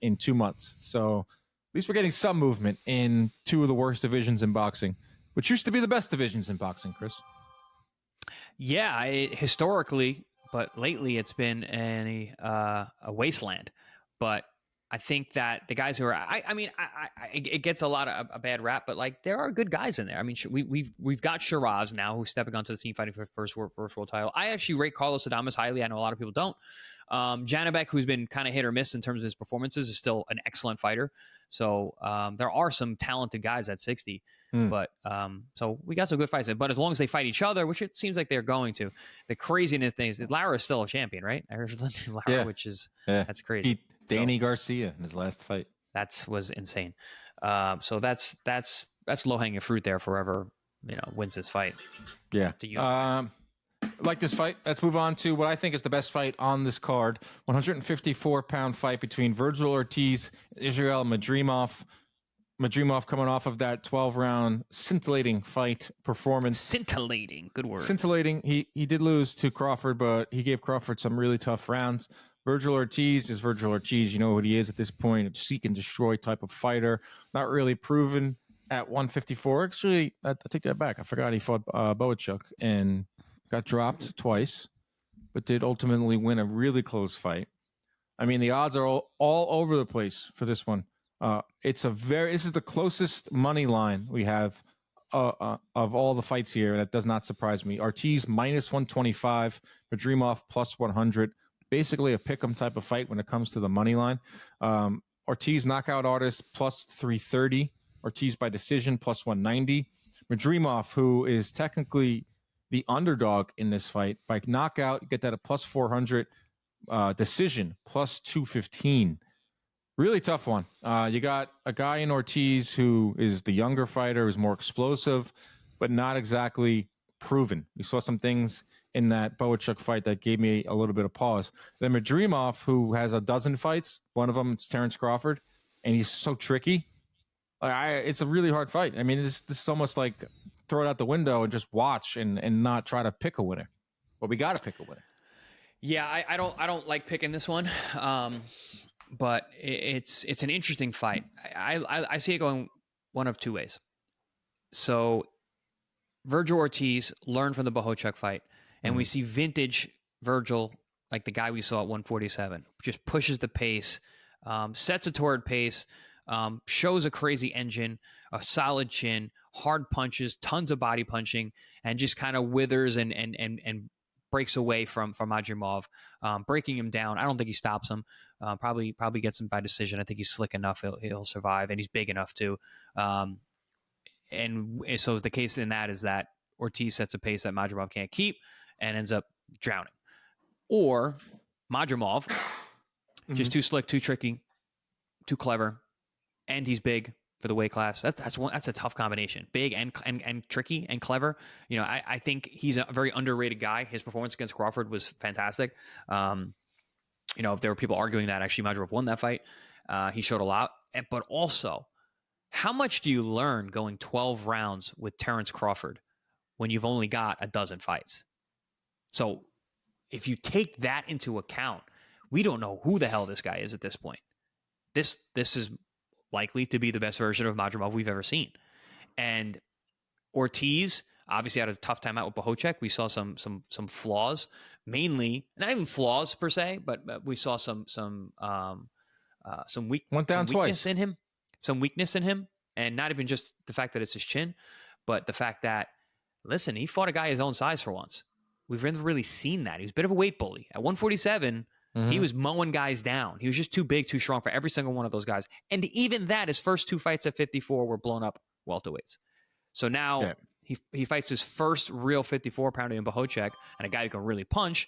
in 2 months. So at least we're getting some movement in two of the worst divisions in boxing, which used to be the best divisions in boxing, Chris. Yeah, historically, but lately it's been a wasteland. But I think that the guys who are, it gets a lot of a bad rap, but like there are good guys in there. I mean, we've got Sheeraz now who's stepping onto the team fighting for the first world title. I actually rate Carlos Adames highly. I know a lot of people don't. Janibek, who's been kind of hit or miss in terms of his performances, is still an excellent fighter. So there are some talented guys at 60. But so we got some good fights. But as long as they fight each other, which it seems like they're going to, the craziness thing is that Lara is still a champion, right? Lara, which is that's crazy. Beat Danny Garcia in his last fight. That was insane. So that's low hanging fruit there. Forever, wins this fight. Yeah. Like this fight. Let's move on to what I think is the best fight on this card. 154-pound fight between Virgil Ortiz and Israel Madrimov. Madrimov coming off of that 12-round scintillating fight performance. Scintillating. Good word. Scintillating. He did lose to Crawford, but he gave Crawford some really tough rounds. Virgil Ortiz is Virgil Ortiz. You know what he is at this point. A seek and destroy type of fighter. Not really proven at 154. Actually, I take that back. I forgot he fought Boachuk and got dropped twice, but did ultimately win a really close fight. I mean, the odds are all over the place for this one. This is the closest money line we have of all the fights here. That does not surprise me. Ortiz minus 125, Madrimov plus 100. Basically a pick'em type of fight when it comes to the money line. Ortiz knockout artist plus 330. Ortiz by decision plus 190. Madrimov, who is technically the underdog in this fight, by knockout, you get that at plus 400. Decision plus 215. Really tough one. You got a guy in Ortiz who is the younger fighter, who's more explosive, but not exactly proven. We saw some things in that Boachuk fight that gave me a little bit of pause. Then Madrimov, who has a dozen fights, one of them is Terrence Crawford, and he's so tricky. It's a really hard fight. I mean, this is almost like throw it out the window and just watch and not try to pick a winner. But we got to pick a winner. Yeah, I don't like picking this one. But it's an interesting fight. I see it going one of two ways. So Virgil Ortiz learned from the Boachuk fight, and we see vintage Virgil, like the guy we saw at 147, just pushes the pace, sets a torrid pace, shows a crazy engine, a solid chin, hard punches, tons of body punching, and just kind of withers and breaks away from Madrimov, breaking him down. I don't think he stops him. Probably gets him by decision. I think he's slick enough. He'll survive, and he's big enough too. And so the case in that is that Ortiz sets a pace that Madrimov can't keep and ends up drowning. Or Madrimov, just too slick, too tricky, too clever, and he's big for the weight class. That's a tough combination. Big and tricky and clever. I think he's a very underrated guy. His performance against Crawford was fantastic. If there were people arguing that, actually Madrimov won that fight. He showed a lot. But also, how much do you learn going 12 rounds with Terrence Crawford when you've only got a dozen fights? So if you take that into account, we don't know who the hell this guy is at this point. This is likely to be the best version of Madrimov we've ever seen. And Ortiz obviously had a tough time out with Boachuk. We saw some flaws, mainly not even flaws per se, but we saw some weakness in him. Some weakness in him, and not even just the fact that it's his chin, but the fact that, listen, he fought a guy his own size for once. We've never really seen that. He was a bit of a weight bully. At 147, he was mowing guys down. He was just too big, too strong for every single one of those guys. And even that, his first two fights at 54 were blown up welterweights. So now he fights his first real 54-pounder in Bohocek, and a guy who can really punch.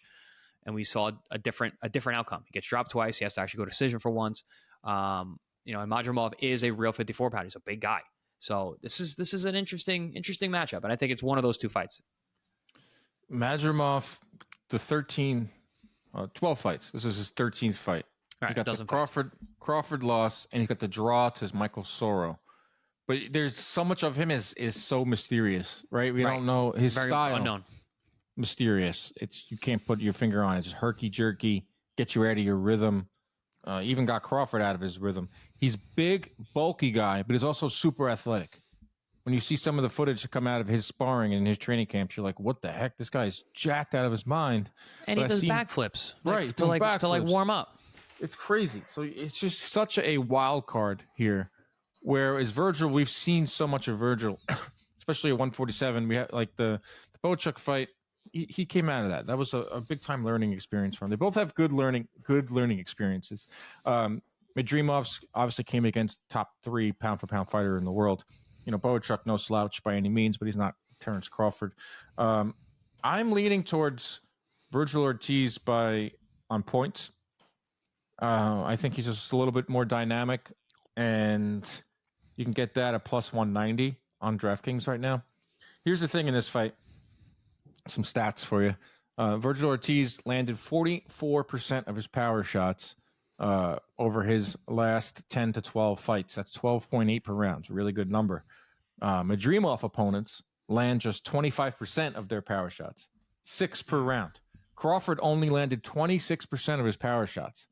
And we saw a different outcome. He gets dropped twice. He has to actually go to decision for once. And Madrimov is a real 54-pounder. He's a big guy. So this is an interesting matchup, and I think it's one of those two fights. Madrimov, the 12 fights. This is his 13th fight. All right, he got the Crawford loss, and he got the draw to Michael Soro. But there's so much of him is so mysterious, right? We don't know his style. Unknown. Mysterious. You can't put your finger on it. It's just herky jerky, get you out of your rhythm. Even got Crawford out of his rhythm. He's big, bulky guy, but he's also super athletic. When you see some of the footage that come out of his sparring and his training camps, you're like, what the heck? This guy's jacked out of his mind. And he does backflips. Right. To warm up. It's crazy. So it's just such a wild card here. Whereas Virgil, we've seen so much of Virgil, especially at 147. We had like the Bochuk fight. He came out of that. That was a big time learning experience for him. They both have good learning experiences. Madrimov obviously came against top 3 pound for pound fighter in the world. Bochuk, no slouch by any means, but he's not Terrence Crawford. I'm leaning towards Virgil Ortiz on points. I think he's just a little bit more dynamic, and you can get that at plus 190 on DraftKings right now. Here's the thing in this fight. Some stats for you. Virgil Ortiz landed 44% of his power shots over his last 10 to 12 fights. That's 12.8 per round. It's a really good number. Madrimov opponents land just 25% of their power shots, 6 per round. Crawford only landed 26% of his power shots.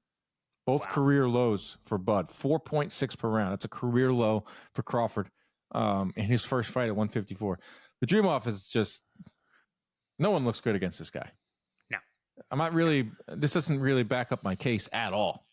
Both career lows for Bud, 4.6 per round. That's a career low for Crawford in his first fight at 154. Madrimov is just... No one looks good against this guy. No. This doesn't really back up my case at all.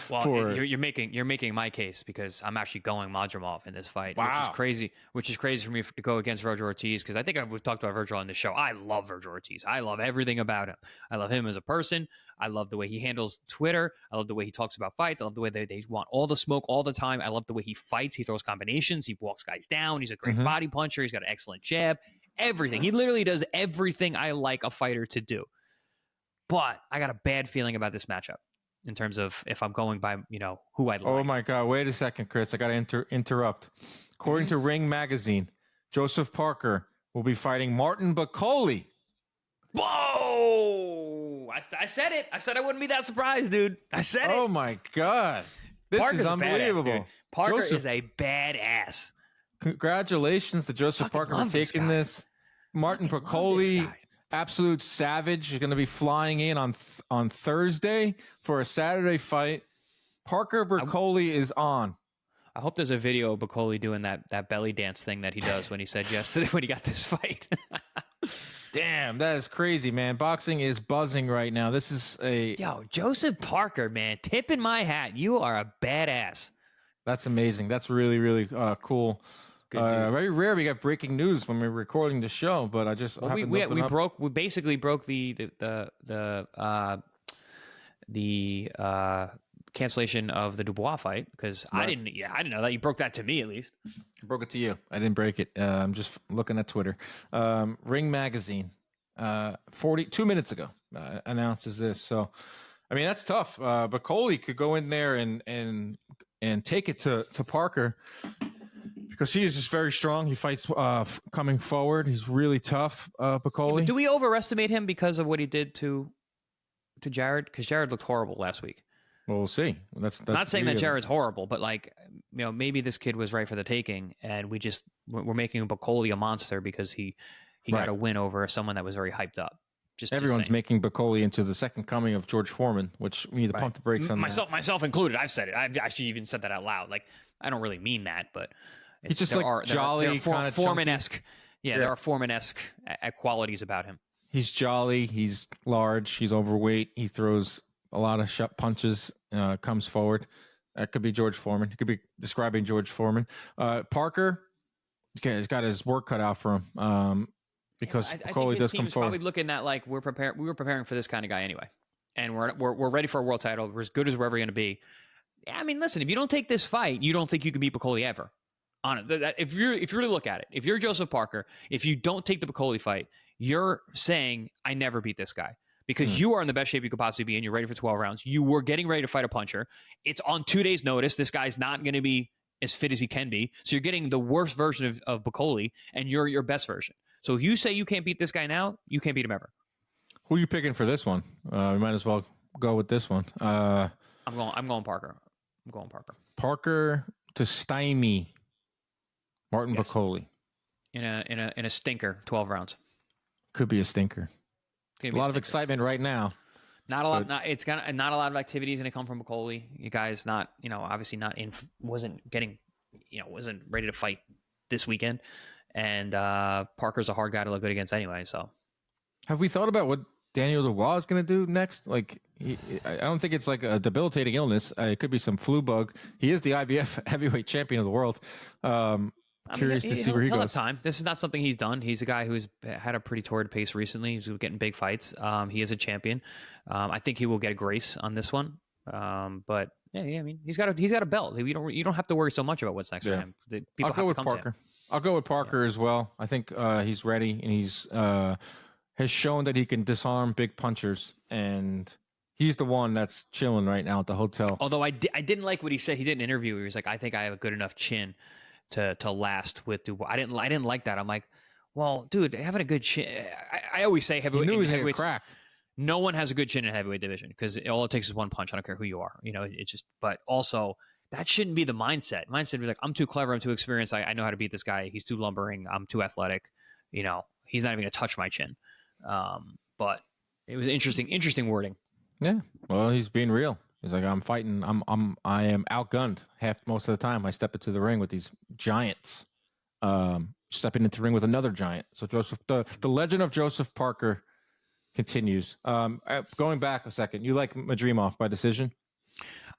Well, you're making my case because I'm actually going Madrimov in this fight, which is crazy for me to go against Virgil Ortiz, because I think we've talked about Virgil on this show. I love Virgil Ortiz. I love everything about him. I love him as a person. I love the way he handles Twitter. I love the way he talks about fights. I love the way they want all the smoke all the time. I love the way he fights. He throws combinations. He walks guys down. He's a great body puncher. He's got an excellent jab. Everything. He literally does everything I like a fighter to do. But I got a bad feeling about this matchup in terms of if I'm going by, who I'd like. Oh my God. Wait a second, Chris. I got to interrupt. According to Ring Magazine, Joseph Parker will be fighting Martin Bakole. Whoa! I said it. I said I wouldn't be that surprised, dude. I said it. Oh my God. This Parker's is unbelievable. Badass, Parker is a badass. Congratulations to Joseph Parker for taking this. Martin Bakole, absolute savage, is going to be flying in on Thursday for a Saturday fight. Parker Bakole is on. I hope there's a video of Bakole doing that belly dance thing that he does when he said yes to when he got this fight. Damn, that is crazy, man. Boxing is buzzing right now. This is Joseph Parker, man. Tip in my hat. You are a badass. That's amazing. That's really, really cool. Very rare we get breaking news when we're recording the show, but I just we basically broke the cancellation of the Dubois fight because I didn't know that. You broke that to me at least. I broke it to you. I didn't break it. I'm just looking at Twitter. Ring Magazine 42 minutes ago announces this. So I mean that's tough. Bakole could go in there and take it to Parker. Because he is just very strong. He fights coming forward. He's really tough, Bakole. Do we overestimate him because of what he did to Jared? Because Jared looked horrible last week. Well, we'll see. That's I'm not saying that Jared's horrible, but maybe this kid was right for the taking, and we're making Bakole a monster because he got a win over someone that was very hyped up. Everyone's making Bakole into the second coming of George Foreman, which we need to pump the brakes on. Myself included. I've said it. I've actually even said that out loud. Like I don't really mean that, but. He's just jolly, kind of Foreman-esque. Yeah, there are Foreman-esque qualities about him. He's jolly. He's large. He's overweight. He throws a lot of punches. Comes forward. That could be George Foreman. He could be describing George Foreman. Parker, he's got his work cut out for him because Bakole does come forward. Probably looking at like we were preparing for this kind of guy anyway, and we're ready for a world title. We're as good as we're ever going to be. I mean, listen, if you don't take this fight, you don't think you can beat Bakole ever. on it. If you really look at it, if you're Joseph Parker, if you don't take the Bakole fight, you're saying, I never beat this guy. Because you are in the best shape you could possibly be in. You're ready for 12 rounds. You were getting ready to fight a puncher. It's on 2 days' notice. This guy's not going to be as fit as he can be. So you're getting the worst version of Bakole, and you're your best version. So if you say you can't beat this guy now, you can't beat him ever. Who are you picking for this one? We might as well go with this one. I'm going Parker. I'm going Parker. Parker to stymie Martin Bakole. In a stinker, 12 rounds. Could be a stinker. A lot of excitement right now. Not a lot. It's got not a lot of activities going to come from Bakole. You guys not, obviously not in, wasn't ready to fight this weekend. And Parker's a hard guy to look good against anyway. So, have we thought about what Daniel Dubois is going to do next? Like, I don't think it's like a debilitating illness. It could be some flu bug. He is the IBF heavyweight champion of the world. Curious to see where he goes. Have time. This is not something he's done. He's a guy who's had a pretty torrid pace recently. He's getting big fights. He is a champion. I think he will get a grace on this one. But yeah, I mean, he's got a belt. You don't have to worry so much about what's next for him. I'll go with Parker. I'll go with Parker as well. I think he's ready, and he's has shown that he can disarm big punchers, and he's the one that's chilling right now at the hotel. Although I didn't like what he said. He did an interview where he was like, I think I have a good enough chin to last with Dubois. I didn't like that. I'm like, well, dude, having a good chin. I always say heavyweight cracked. No one has a good chin in heavyweight division because all it takes is one punch. I don't care who you are. It's just. But also, that shouldn't be the mindset. Mindset would be like, I'm too clever. I'm too experienced. I know how to beat this guy. He's too lumbering. I'm too athletic. He's not even going to touch my chin. But it was interesting wording. Yeah. Well, he's being real. He's like, I'm fighting. I am outgunned most of the time. I step into the ring with these giants. Stepping into the ring with another giant. So the legend of Joseph Parker continues. Going back a second, you like Madrimov by decision?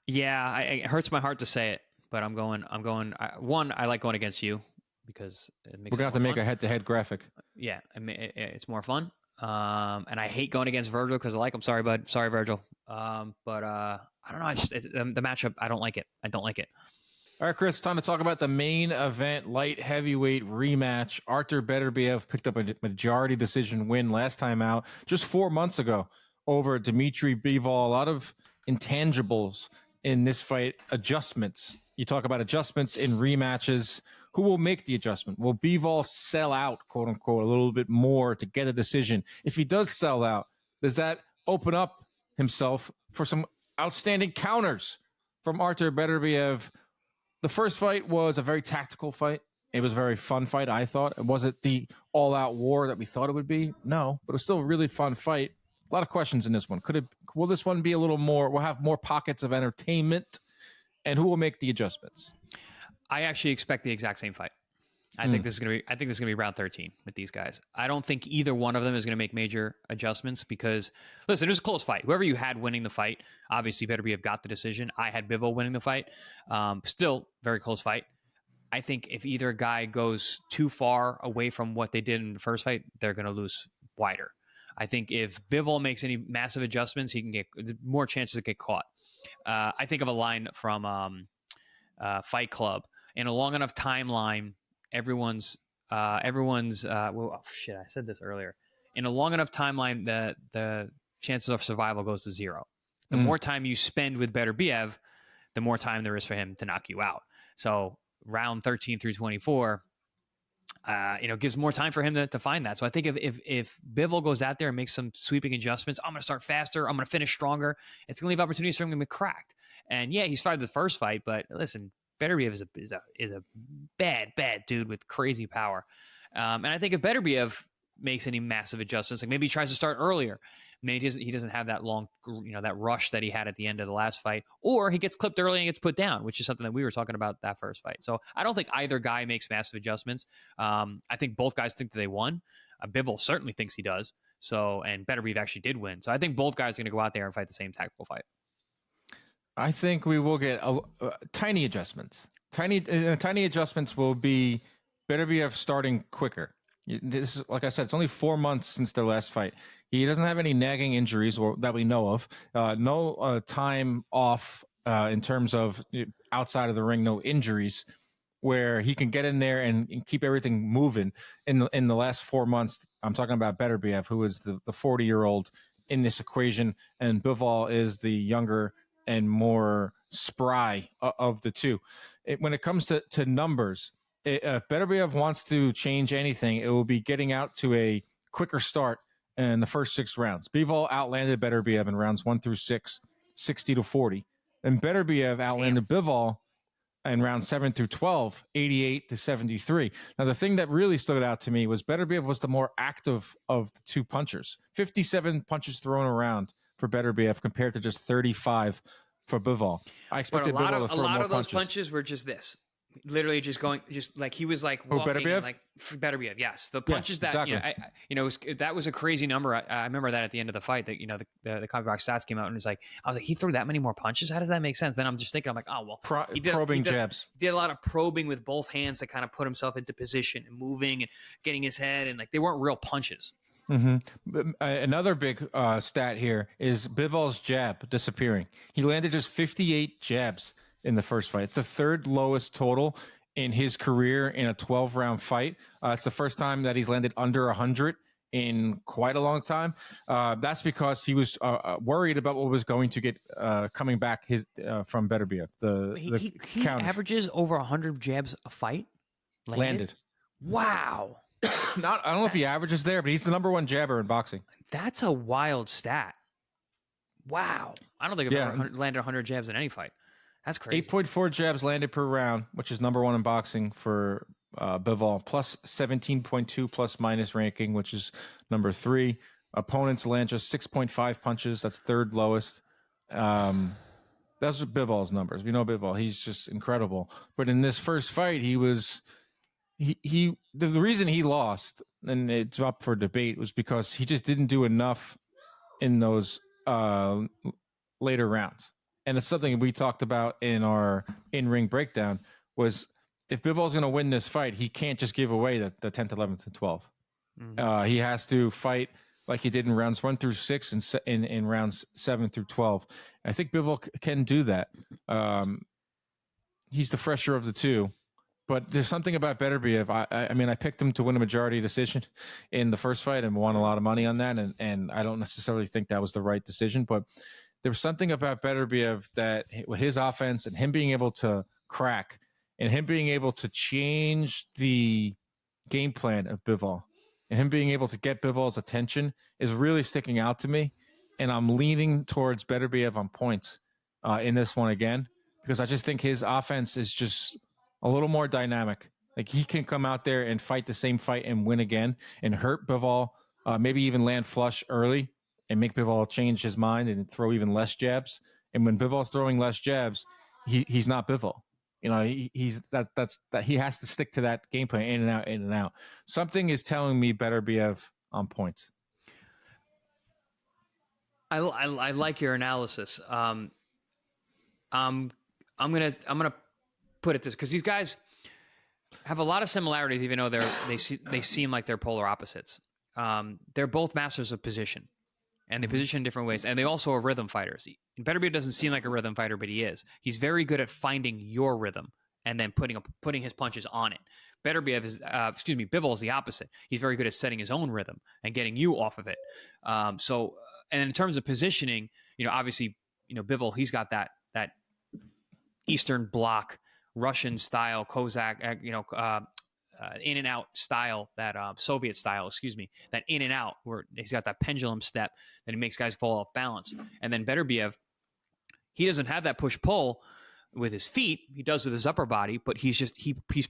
Yeah, it hurts my heart to say it, but I'm going. I like going against you because it makes. We're gonna have to make a head-to-head graphic. Yeah, it's more fun. And I hate going against Virgil because I like him. Sorry, bud. Sorry, Virgil. But I don't know. The matchup, I don't like it. All right, Chris, time to talk about the main event light heavyweight rematch. Artur Beterbiev picked up a majority decision win last time out just 4 months ago over Dmitry Bivol. A lot of intangibles in this fight. Adjustments. You talk about adjustments in rematches. Who will make the adjustment? Will Bivol sell out, quote unquote, a little bit more to get a decision? If he does sell out, does that open up himself for some outstanding counters from Artur Beterbiev? The first fight was a very tactical fight. It was a very fun fight, I thought. It wasn't the all-out war that we thought it would be. No, but it was still a really fun fight. A lot of questions in this one. Will this one be a little more, we'll have more pockets of entertainment? And who will make the adjustments? I actually expect the exact same fight. I think this is going to be round 13 with these guys. I don't think either one of them is going to make major adjustments because, listen, it was a close fight. Whoever you had winning the fight, obviously Beterbiev got the decision. I had Bivol winning the fight. Still very close fight. I think if either guy goes too far away from what they did in the first fight, they're going to lose wider. I think if Bivol makes any massive adjustments, he can get more chances to get caught. I think of a line from Fight Club. In a long enough timeline, everyone's well, shit, I said this earlier. In a long enough timeline, the chances of survival goes to zero. The more time you spend with Beterbiev, the more time there is for him to knock you out. So round 13 through 24, gives more time for him to find that. So I think if Bivol goes out there and makes some sweeping adjustments, I'm going to start faster, I'm going to finish stronger, it's going to leave opportunities for him to be cracked. And yeah, he's fired the first fight, but listen, Beterbiev is a bad dude with crazy power. And I think if Beterbiev makes any massive adjustments, like maybe he tries to start earlier, maybe he doesn't have that long, that rush that he had at the end of the last fight, or he gets clipped early and gets put down, which is something that we were talking about that first fight. So I don't think either guy makes massive adjustments. I think both guys think that they won. Bivol certainly thinks he does. So, and Beterbiev actually did win. So I think both guys are going to go out there and fight the same tactical fight. I think we will get tiny adjustments. Tiny adjustments will be Beterbiev starting quicker. This is, like I said, it's only 4 months since their last fight. He doesn't have any nagging injuries or that we know of. No time off in terms of outside of the ring, no injuries. where he can get in there and keep everything moving in the last 4 months. I'm talking about Beterbiev, who is the 40-year-old in this equation, and Bivol is the younger and more spry of the two. When it comes to numbers, if Beterbiev wants to change anything, it will be getting out to a quicker start in the first 6 rounds. Bivol outlanded Beterbiev in rounds 1 through 6, 60-40. And Beterbiev outlanded Bivol in rounds 7 through 12, 88-73. Now, the thing that really stood out to me was Beterbiev was the more active of the two punchers. 57 punches thrown around for Beterbiev compared to just 35 for Bivol. I expected Bivol to throw more punches. A lot of those punches were just this. Literally just going, just like he was like walking, Beterbiev? like Beterbiev, yes. The punches exactly. that was a crazy number. I remember that at the end of the fight that the Combat Box stats came out and it was like, I was like, he threw that many more punches. How does that make sense? Then I'm just thinking, I'm like, oh well, probing jabs. He did a lot of probing with both hands to kind of put himself into position and moving and getting his head, and like they weren't real punches. Mm-hmm. Another big stat here is Bivol's jab disappearing. He landed just 58 jabs in the first fight. It's the 3rd lowest total in his career in a 12-round fight. It's the first time that he's landed under 100 in quite a long time. That's because he was worried about what was going to get coming back from Beterbiev. He averages over 100 jabs a fight landed. Wow. I don't know if he averages there, but he's the number 1 jabber in boxing. That's a wild stat. Wow. I don't think I've ever landed 100 jabs in any fight. That's crazy. 8.4 jabs landed per round, which is number 1 in boxing for Bivol, plus 17.2 plus minus ranking, which is number 3. Opponents land just 6.5 punches. That's 3rd lowest. That's Bivol's numbers. We know Bivol. He's just incredible. But in this first fight, the reason he lost, and it's up for debate, was because he just didn't do enough in those later rounds. And it's something we talked about in our in-ring breakdown, was if Bivol's going to win this fight, he can't just give away the 10th, 11th, and 12th. Mm-hmm. He has to fight like he did in rounds 1 through 6 and in rounds 7 through 12. I think Bivol can do that. He's the fresher of the two. But there's something about Beterbiev. I mean, I picked him to win a majority decision in the first fight and won a lot of money on that. And I don't necessarily think that was the right decision. But there was something about Beterbiev that with his offense and him being able to crack and him being able to change the game plan of Bivol and him being able to get Bivol's attention is really sticking out to me. And I'm leaning towards Beterbiev on points in this one again, because I just think his offense is just a little more dynamic. Like he can come out there and fight the same fight and win again and hurt Bivol, maybe even land flush early and make Bivol change his mind and throw even less jabs. And when Bivol's throwing less jabs, he's not Bivol. You know, he's he has to stick to that game plan, in and out, in and out. Something is telling me Beterbiev on points. I like your analysis. I'm gonna put it this, because these guys have a lot of similarities, even though they seem like they're polar opposites. They're both masters of position, and they position in different ways, and they also are rhythm fighters. Beterbiev doesn't seem like a rhythm fighter, but he is. He's very good at finding your rhythm and then putting his punches on it. Bivol is the opposite. He's very good at setting his own rhythm and getting you off of it. And in terms of positioning, obviously, Bivol, he's got that Eastern Bloc, Russian style, Cossack, in and out style, that Soviet style, that in and out, where he's got that pendulum step that he makes guys fall off balance. And then Beterbiev, he doesn't have that push pull with his feet. He does with his upper body, but he's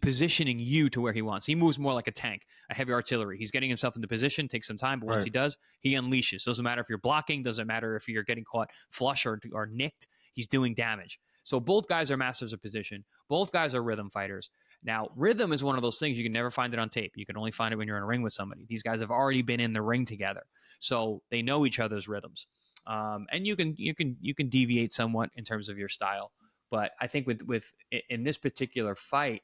positioning you to where he wants. He moves more like a tank, a heavy artillery. He's getting himself into position, takes some time, but once he does, he unleashes. Doesn't matter if you're blocking, doesn't matter if you're getting caught flush or nicked, he's doing damage. So both guys are masters of position. Both guys are rhythm fighters. Now, rhythm is one of those things you can never find it on tape. You can only find it when you're in a ring with somebody. These guys have already been in the ring together, so they know each other's rhythms. And you can deviate somewhat in terms of your style. But I think with in this particular fight,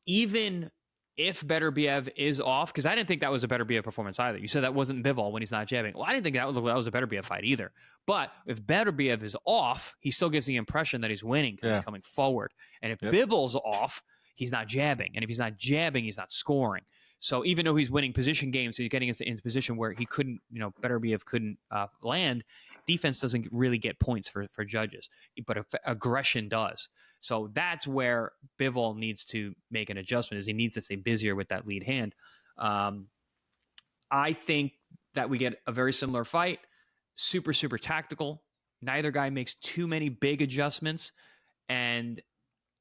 even if Beterbiev is off, because I didn't think that was a Beterbiev performance either. You said that wasn't Bivol when he's not jabbing. Well, I didn't think that was a Beterbiev fight either. But if Beterbiev is off, he still gives the impression that he's winning because he's coming forward. And if Bivol's off, he's not jabbing. And if he's not jabbing, he's not scoring. So even though he's winning position games, he's getting into position where he couldn't, Beterbiev couldn't land. Defense doesn't really get points for judges, but aggression does. So that's where Bivol needs to make an adjustment, is he needs to stay busier with that lead hand. I think that we get a very similar fight, super, super tactical. Neither guy makes too many big adjustments, and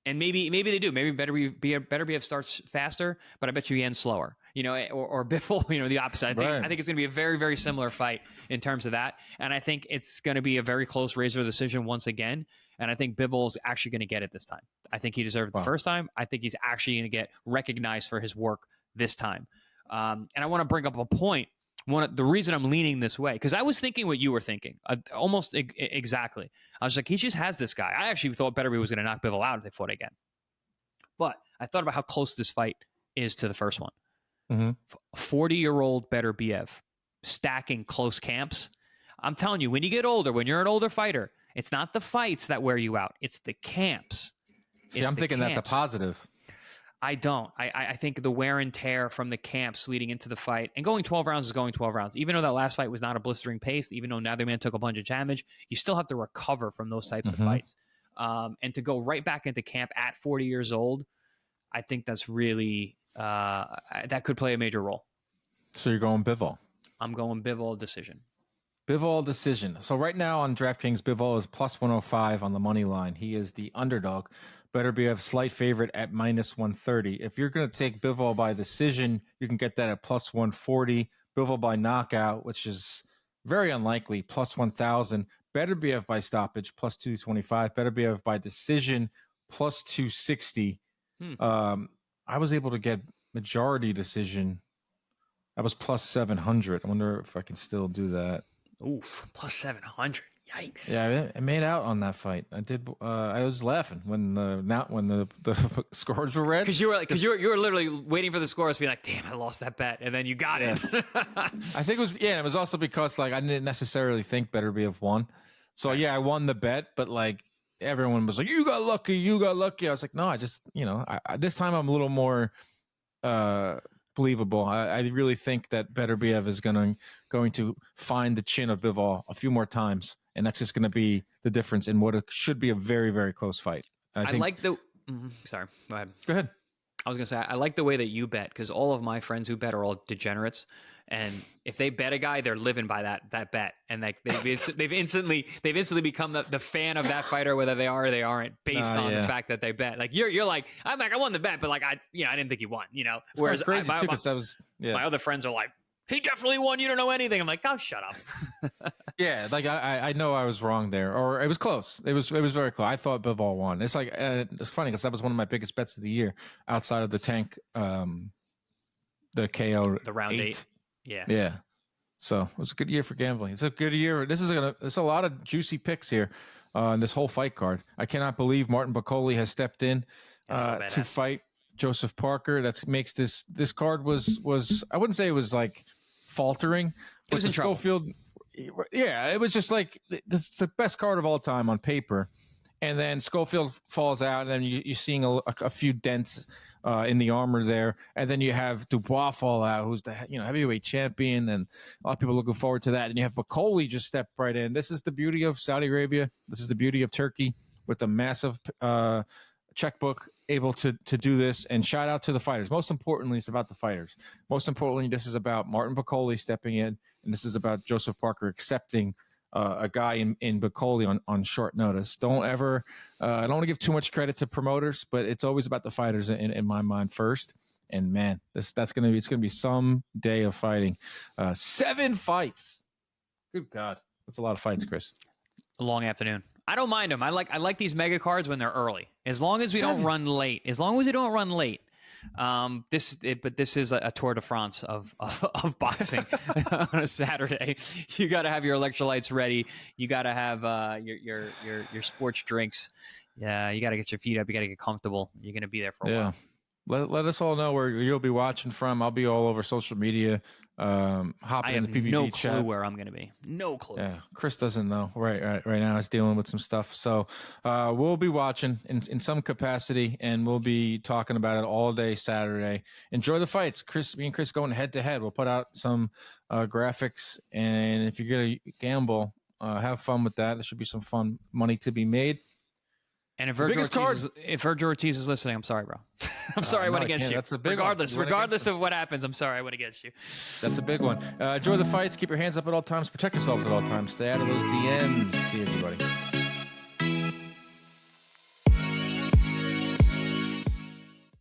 maybe they do. Maybe Beterbiev starts faster, but I bet you he ends slower. Or Bivol, the opposite. I think it's going to be a very, very similar fight in terms of that, and I think it's going to be a very close razor decision once again. And I think Bivol's actually going to get it this time. I think he deserved it the first time. I think he's actually going to get recognized for his work this time. And I want to bring up a point. The reason I'm leaning this way, because I was thinking what you were thinking, almost exactly. I was like, he just has this guy. I actually thought Beterbiev was going to knock Bivol out if they fought again. But I thought about how close this fight is to the first one. 40-year-old Beterbiev stacking close camps. I'm telling you, when you get older, when you're an older fighter, it's not the fights that wear you out. It's the camps. See, I'm thinking that's a positive. I don't. I think the wear and tear from the camps leading into the fight, and going 12 rounds is going 12 rounds. Even though that last fight was not a blistering pace, even though neither man took a bunch of damage, you still have to recover from those types of fights. And to go right back into camp at 40 years old, I think that's really, that could play a major role. So you're going Bivol? I'm going Bivol decision. Bivol decision. So right now on DraftKings, Bivol is plus 105 on the money line. He is the underdog. Beterbiev slight favorite at minus 130. If you're going to take Bivol by decision, you can get that at plus 140. Bivol by knockout, which is very unlikely, plus 1,000. Beterbiev by stoppage, plus 225. Beterbiev by decision, plus 260. I was able to get majority decision. That was plus 700. I wonder if I can still do that. Oof, plus 700. Yikes! Yeah, I made out on that fight. I did. I was laughing when the scores were read, because you were literally waiting for the scores to be like, "Damn, I lost that bet," and then you got it. I think it was. Yeah, it was also because I didn't necessarily think Beterbiev won. So I won the bet, but everyone was like, "You got lucky. You got lucky." I was like, "No, I just this time I'm a little more believable. I really think that Beterbiev is going to find the chin of Bivol a few more times." And that's just going to be the difference in what should be a very, very close fight. I like the... Sorry, go ahead. Go ahead. I was going to say, I like the way that you bet, because all of my friends who bet are all degenerates. And if they bet a guy, they're living by that bet. And they've instantly become the fan of that fighter, whether they are or they aren't, based on the fact that they bet. You're like, I won the bet, but I didn't think he won, Whereas crazy my other friends are like, he definitely won. You don't know anything. I'm like, oh, shut up. Yeah, I know I was wrong there, or it was close. It was very close. I thought Bivol won. It's it's funny because that was one of my biggest bets of the year, outside of the Tank, the KO, the round 8. Yeah. So it was a good year for gambling. It's a good year. There's a lot of juicy picks here in this whole fight card. I cannot believe Martin Bakole has stepped in to fight Joseph Parker. That makes this card was I wouldn't say it was faltering. It was in trouble. Schofield, it was just the best card of all time on paper, and then Schofield falls out, and then you're seeing a few dents in the armor there, and then you have Dubois fall out, who's the heavyweight champion, and a lot of people looking forward to that. And you have Bakole just step right in. This is the beauty of Saudi Arabia. This is the beauty of Turkey, with a massive checkbook, able to do this. And shout out to the fighters. Most importantly, it's about the fighters. Most importantly, this is about Martin Bakole stepping in, and this is about Joseph Parker accepting a guy in Bakole on short notice. Don't ever I don't want to give too much credit to promoters, but it's always about the fighters in my mind first. And man, it's gonna be some day of fighting. 7 fights. Good God, that's a lot of fights, Chris. A long afternoon. I don't mind them. I like these mega cards when they're early, as long as we don't run late. But this is a Tour de France of boxing on a Saturday. You got to have your electrolytes ready. You got to have your sports drinks. Yeah, you got to get your feet up. You got to get comfortable. You're going to be there for a while. Let us all know where you'll be watching from. I'll be all over social media. hopping I in have the PBB no chat. clue where I'm going to be. No clue. Yeah, Chris doesn't know. Right now, he's dealing with some stuff. So we'll be watching in some capacity, and we'll be talking about it all day Saturday. Enjoy the fights, me and Chris going head to head. We'll put out some graphics, and if you're gonna gamble, have fun with that. There should be some fun money to be made. And if Virgil Ortiz is listening, I'm sorry, bro. I'm sorry I went against you. That's a big regardless of what happens, I'm sorry I went against you. That's a big one. Enjoy the fights. Keep your hands up at all times. Protect yourselves at all times. Stay out of those DMs. See you, everybody.